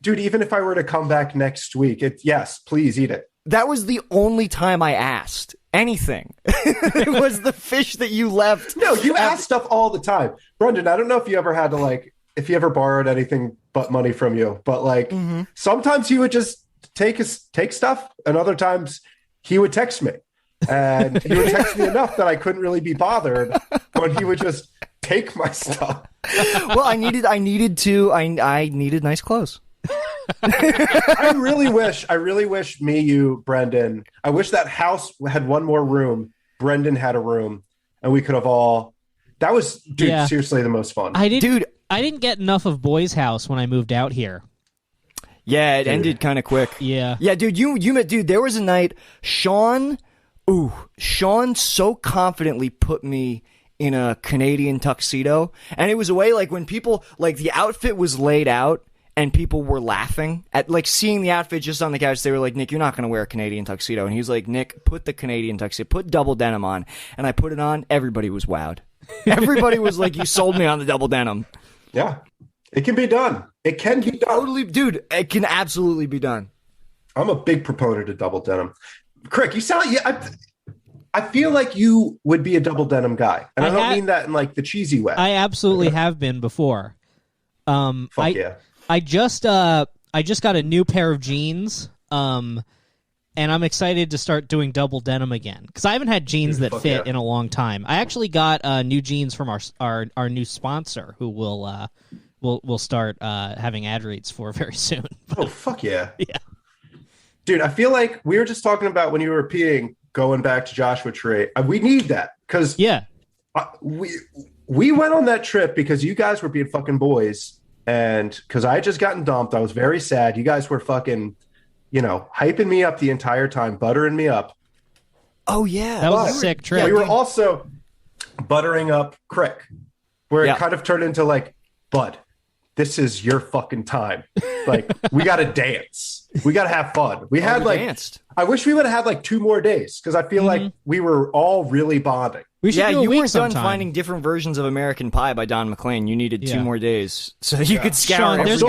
dude, even if I were to come back next week, yes, please eat it. That was the only time I asked anything. It was the fish that you left. No, you ask stuff all the time. Brendan, I don't know if you ever had to like, if you ever borrowed anything but money from you, but like sometimes he would just take stuff and other times he would text me and he would text me enough that I couldn't really be bothered when he would just take my stuff. Well, I needed nice clothes. I really wish me, you, Brendan, I wish that house had one more room. Brendan had a room and we could have all, that was, dude, seriously the most fun. I didn't get enough of Boy's house when I moved out here. Yeah, it ended kind of quick. Yeah. Yeah, dude, you met, dude, there was a night, Sean so confidently put me in a Canadian tuxedo. And it was a way like when people, like the outfit was laid out, and people were laughing at like seeing the outfit just on the couch. They were like, Nick, you're not going to wear a Canadian tuxedo. And he was like, Nick, put the Canadian tuxedo, put double denim on. And I put it on. Everybody was wowed. Everybody was like, you sold me on the double denim. Yeah, it can be done. It can be done. Totally, dude, it can absolutely be done. I'm a big proponent of double denim. Crick, you sound, I feel like you would be a double denim guy. And I don't mean that in like the cheesy way. I absolutely have been before. Yeah. I just got a new pair of jeans, and I'm excited to start doing double denim again because I haven't had jeans that fit in a long time. I actually got new jeans from our new sponsor, who will start having ad reads for very soon. Oh fuck yeah! Yeah, dude, I feel like we were just talking about when you were peeing, going back to Joshua Tree. We need that because we went on that trip because you guys were being fucking boys. And because I had just gotten dumped, I was very sad. You guys were fucking, hyping me up the entire time, buttering me up. Oh, yeah. That was a sick trip. We were also buttering up Crick, where it kind of turned into like, bud, this is your fucking time. Like, we got to dance. We got to have fun. We had danced. I wish we would have had like 2 more days because I feel like we were all really bonding. You weren't done finding different versions of American Pie by Don McLean. You needed 2 more days so you could scour. Sean, there's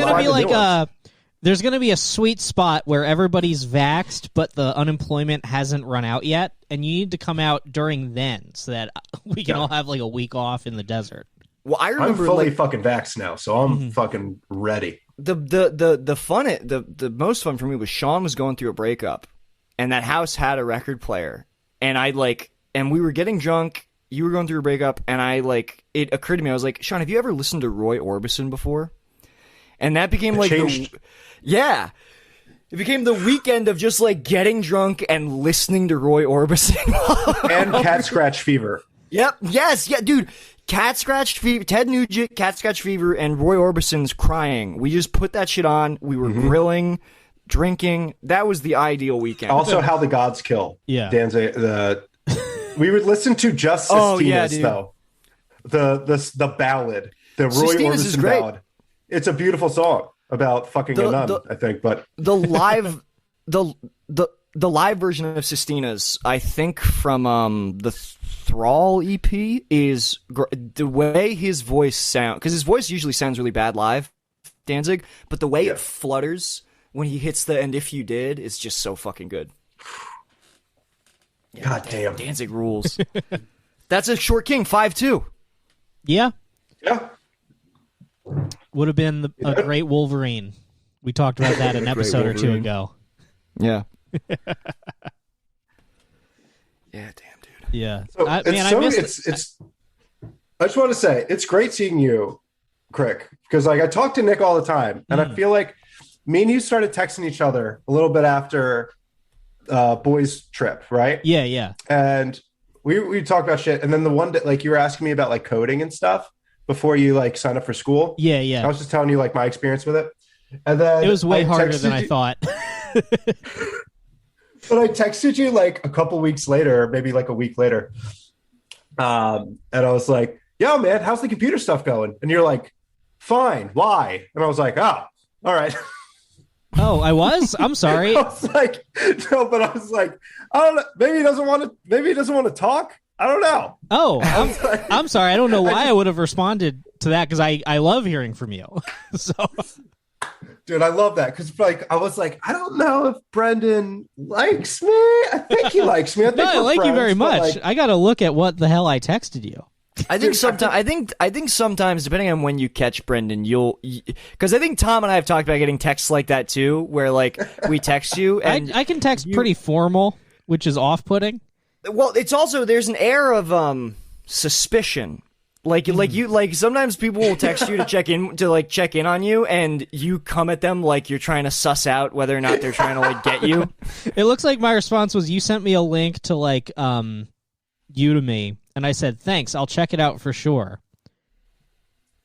going to be a sweet spot where everybody's vaxxed, but the unemployment hasn't run out yet, and you need to come out during then so that we can all have like a week off in the desert. Well, I remember I'm fully fucking vaxxed now, so I'm fucking ready. The most fun for me was Sean was going through a breakup, and that house had a record player, and and we were getting drunk. You were going through a breakup, and it occurred to me, I was like, Sean, have you ever listened to Roy Orbison before? And that became it became the weekend of just like getting drunk and listening to Roy Orbison. And Cat Scratch Fever. Yep. Yes. Yeah, dude. Cat Scratch Fever, Ted Nugent, Cat Scratch Fever, and Roy Orbison's Crying. We just put that shit on. We were grilling, drinking. That was the ideal weekend. Also, How the Gods Kill. Yeah. We would listen to just Sistina's, though. The ballad. The Roy Sistina's Orbison ballad. It's a beautiful song about fucking a nun, I think. But the live the live version of Sistina's, I think from the Thrall EP, is the way his voice sounds, because his voice usually sounds really bad live, Danzig, but the way it flutters when he hits the "and if you did" is just so fucking good. God damn. Danzig rules. That's a short king, 5'2". Yeah. Yeah. Would have been a great Wolverine. We talked about that an episode or 2 ago. Yeah. Yeah, damn, dude. Yeah. So I just want to say it's great seeing you, Crick, because like I talk to Nick all the time, and I feel like me and you started texting each other a little bit after boys trip, right? Yeah. And we talk about shit, and then the one that like you were asking me about like coding and stuff before you like sign up for school. Yeah. I was just telling you like my experience with it, and then it was way harder than I thought. But I texted you like a couple weeks later, maybe like a week later, and I was like, "Yo, man, how's the computer stuff going?" And you're like, "Fine. Why?" And I was like, "Oh, all right." Oh, I was? I'm sorry. I was like, no, but I was like, I don't know. Maybe he doesn't want to talk. I don't know. Oh, I'm sorry. I don't know why I would have responded to that because I love hearing from you. So, dude, I love that because like I was like, I don't know if Brendan likes me. I think he likes me. I like you very much. I got to look at what the hell I texted you. I think sometimes. I think sometimes, depending on when you catch Brendan, because I think Tom and I have talked about getting texts like that too, where like we text you, and I can text pretty formal, which is off-putting. Well, it's also there's an air of suspicion. Like sometimes people will text you to check in on you, and you come at them like you're trying to suss out whether or not they're trying to like get you. It looks like my response was you sent me a link to like Udemy. And I said, "Thanks, I'll check it out for sure."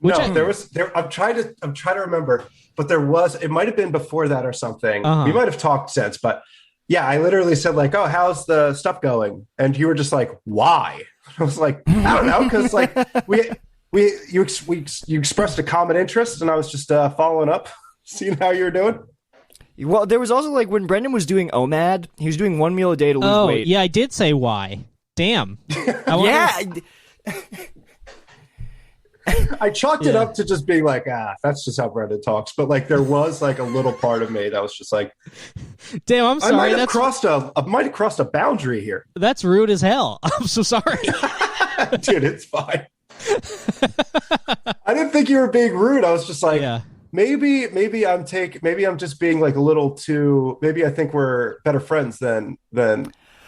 I'm trying to remember, but there was. It might have been before that or something. We might have talked since, but yeah, I literally said like, "Oh, how's the stuff going?" And you were just like, "Why?" I was like, "I don't know," because like you expressed a common interest, and I was just following up, seeing how you were doing. Well, there was also like when Brendan was doing OMAD, he was doing 1 meal a day to lose weight. Yeah, I did say why. Damn. I chalked it up to just being like, that's just how Brendan talks. But like, there was like a little part of me that was just like, damn, I'm sorry. I might have crossed a boundary here. That's rude as hell. I'm so sorry. Dude, it's fine. I didn't think you were being rude. I was just like, maybe I'm just being like a little too, maybe I think we're better friends than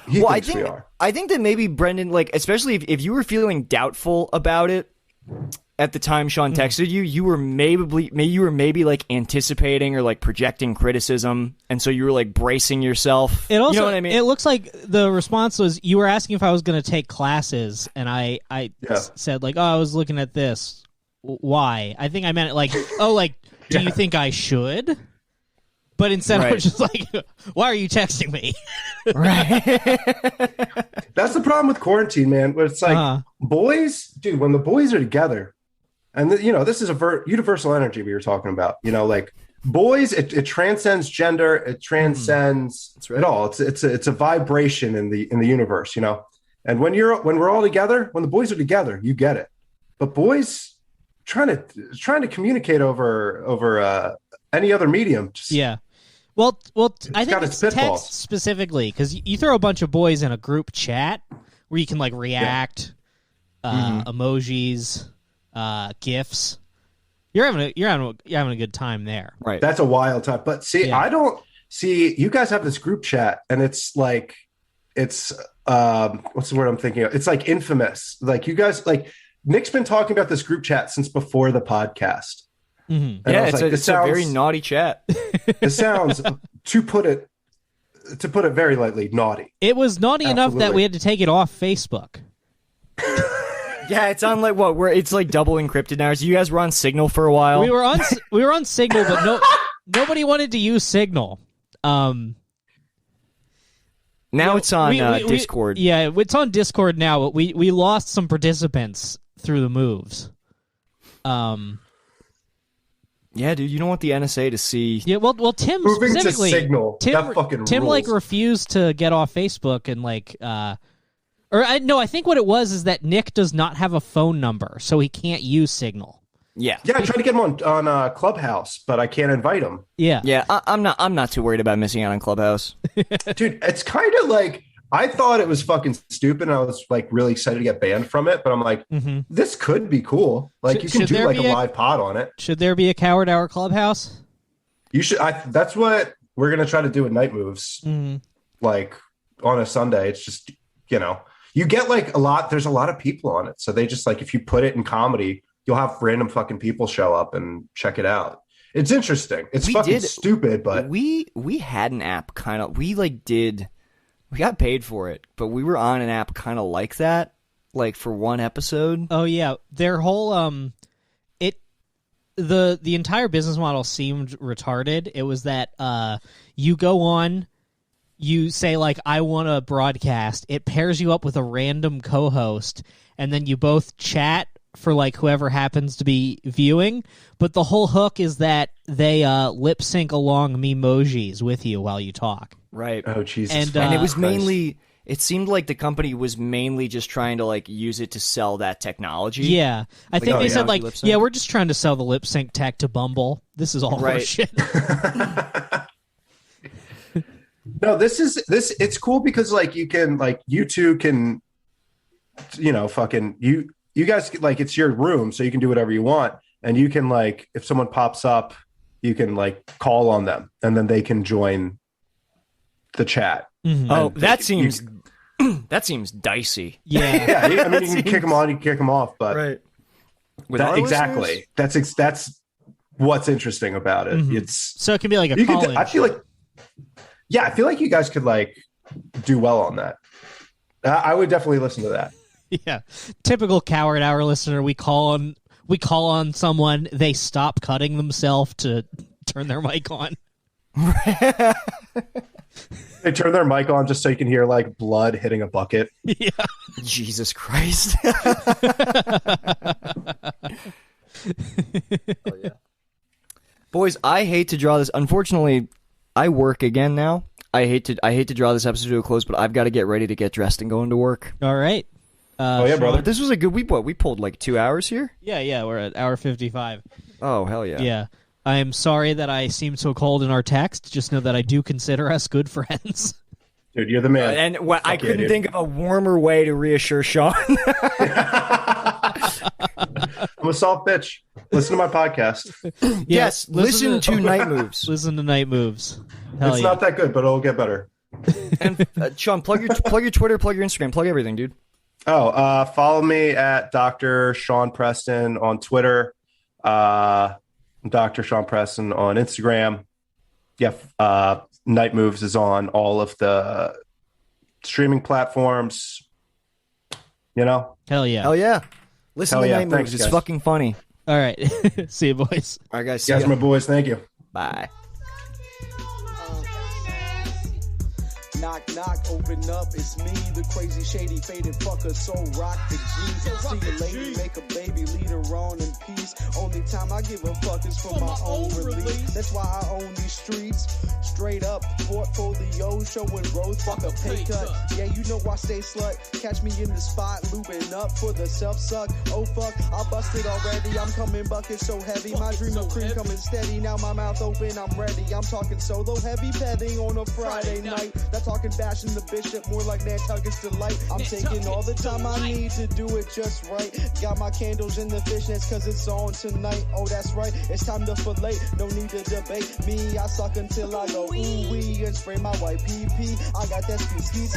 he thinks we are. I think that maybe Brendan, like, especially if you were feeling doubtful about it at the time Sean texted you, you were maybe like anticipating or like projecting criticism, and so you were like bracing yourself. It also, you know what I mean? It looks like the response was you were asking if I was going to take classes, and I said like, "Oh, I was looking at this. Why?" I think I meant it like, "Oh, like, do you think I should?" But instead, I was just like, "Why are you texting me?" Right. That's the problem with quarantine, man. But it's like boys, dude. When the boys are together, and this is a universal energy we were talking about. Like boys, it transcends gender. It transcends it all. It's a vibration in the universe. And when we're all together, when the boys are together, you get it. But boys trying to communicate over any other medium. Well, I think it's text specifically because you throw a bunch of boys in a group chat where you can like react, emojis, gifs. You're having a good time there, right? That's a wild time. But see, I don't see you guys have this group chat, and it's like what's the word I'm thinking of? It's like infamous. Like you guys, like Nick's been talking about this group chat since before the podcast. Mm-hmm. Yeah, it's a very naughty chat. It sounds, to put it very lightly, naughty. It was naughty enough that we had to take it off Facebook. Yeah, it's on like what? Where it's like double encrypted now. So you guys were on Signal for a while. We were on Signal, but nobody wanted to use Signal. Now it's on Discord. It's on Discord now, but we lost some participants through the moves. Yeah, dude, you don't want the NSA to see. Yeah, well, Tim moving specifically. To Signal. That fucking Tim rules. like refused to get off Facebook and like, I think what it was is that Nick does not have a phone number, so he can't use Signal. Yeah, I tried to get him on Clubhouse, but I can't invite him. Yeah. I'm not too worried about missing out on Clubhouse, dude. It's kind of like. I thought it was fucking stupid, and I was like really excited to get banned from it. But I'm like, this could be cool. Like you can do like a live pod on it. Should there be a Coward Hour Clubhouse? You should. That's what we're gonna try to do with Night Moves. Like on a Sunday, it's just you get like there's a lot of people on it. So they just like, if you put it in comedy, you'll have random fucking people show up and check it out. It's interesting. It's stupid, but we had an app kind of, we got paid for it, but we were on an app kind of like that, like for one episode. Oh yeah. Their whole, the entire business model seemed retarded. It was that, you go on, you say, like, I want to broadcast. It pairs you up with a random co-host, and then you both chat for, like, whoever happens to be viewing. But the whole hook is that they lip sync along memojis with you while you talk. Right. Oh, Jesus. And it was mainly... It seemed like the company was mainly just trying to, like, use it to sell that technology. Yeah. I think they said, like, yeah, we're just trying to sell the lip sync tech to Bumble. This is all horseshit. No, it's cool because, like, you can, like, you two can, you know, fucking, you guys, like, it's your room, so you can do whatever you want. And you can, like, if someone pops up, you can, like, call on them, and then they can join the chat. Mm-hmm. Oh, that seems dicey. Yeah. Yeah, I mean, you can kick them on, you can kick them off, but right. Exactly. That's what's interesting about it. Mm-hmm. It's so it can be like a call-in. I feel like you guys could, like, do well on that. I would definitely listen to that. Yeah. Typical Coward Hour listener, we call on someone, they stop cutting themselves to turn their mic on. They turn their mic on just so you can hear, like, blood hitting a bucket. Yeah. Jesus Christ. Oh, yeah. Boys, I hate to draw this. Unfortunately, I work again now. I hate to draw this episode to a close, but I've got to get ready to get dressed and go into work. All right. Oh yeah, brother. This was a good. We pulled like 2 hours here. Yeah. We're at hour 55. Oh hell yeah. Yeah. I am sorry that I seem so cold in our text. Just know that I do consider us good friends. Dude, you're the man. And I couldn't think of a warmer way to reassure Sean. I'm a soft bitch. Listen to my podcast. Yes, listen to Night Moves. Listen to Night Moves. Hell it's not that good, but it'll get better. And Sean, plug your Twitter, plug your Instagram, plug everything, dude. Oh, follow me at Dr. Sean Preston on Twitter. Dr. Sean Preston on Instagram. Yeah, Night Moves is on all of the streaming platforms. You know? Hell yeah. Hell yeah. Listen to Night Moves. It's fucking funny. All right. See you, boys. All right, guys. You guys are my boys. Thank you. Bye. Knock, knock, open up, it's me, the crazy, shady, faded fucker, so rock the G's. See a lady, make a baby, lead her on in peace. Only time I give a fuck is for my own release. That's why I own these streets. Straight up, portfolio, showing growth, fuck a pay cut. Yeah, you know I stay slut. Catch me in the spot, looping up for the self-suck. Oh fuck, I busted already, I'm coming bucket so heavy. My dream of cream coming steady, now my mouth open, I'm ready. I'm talking solo, heavy petting on a Friday night. That's talking bashing the bishop, more like Nantucket's delight. I'm taking all the time I need to do it just right. Got my candles in the fishnets cause it's on tonight. Oh, that's right, it's time to fillet. No need to debate me. I suck until I go ooh-wee and spray my white pee-pee. I got that ski.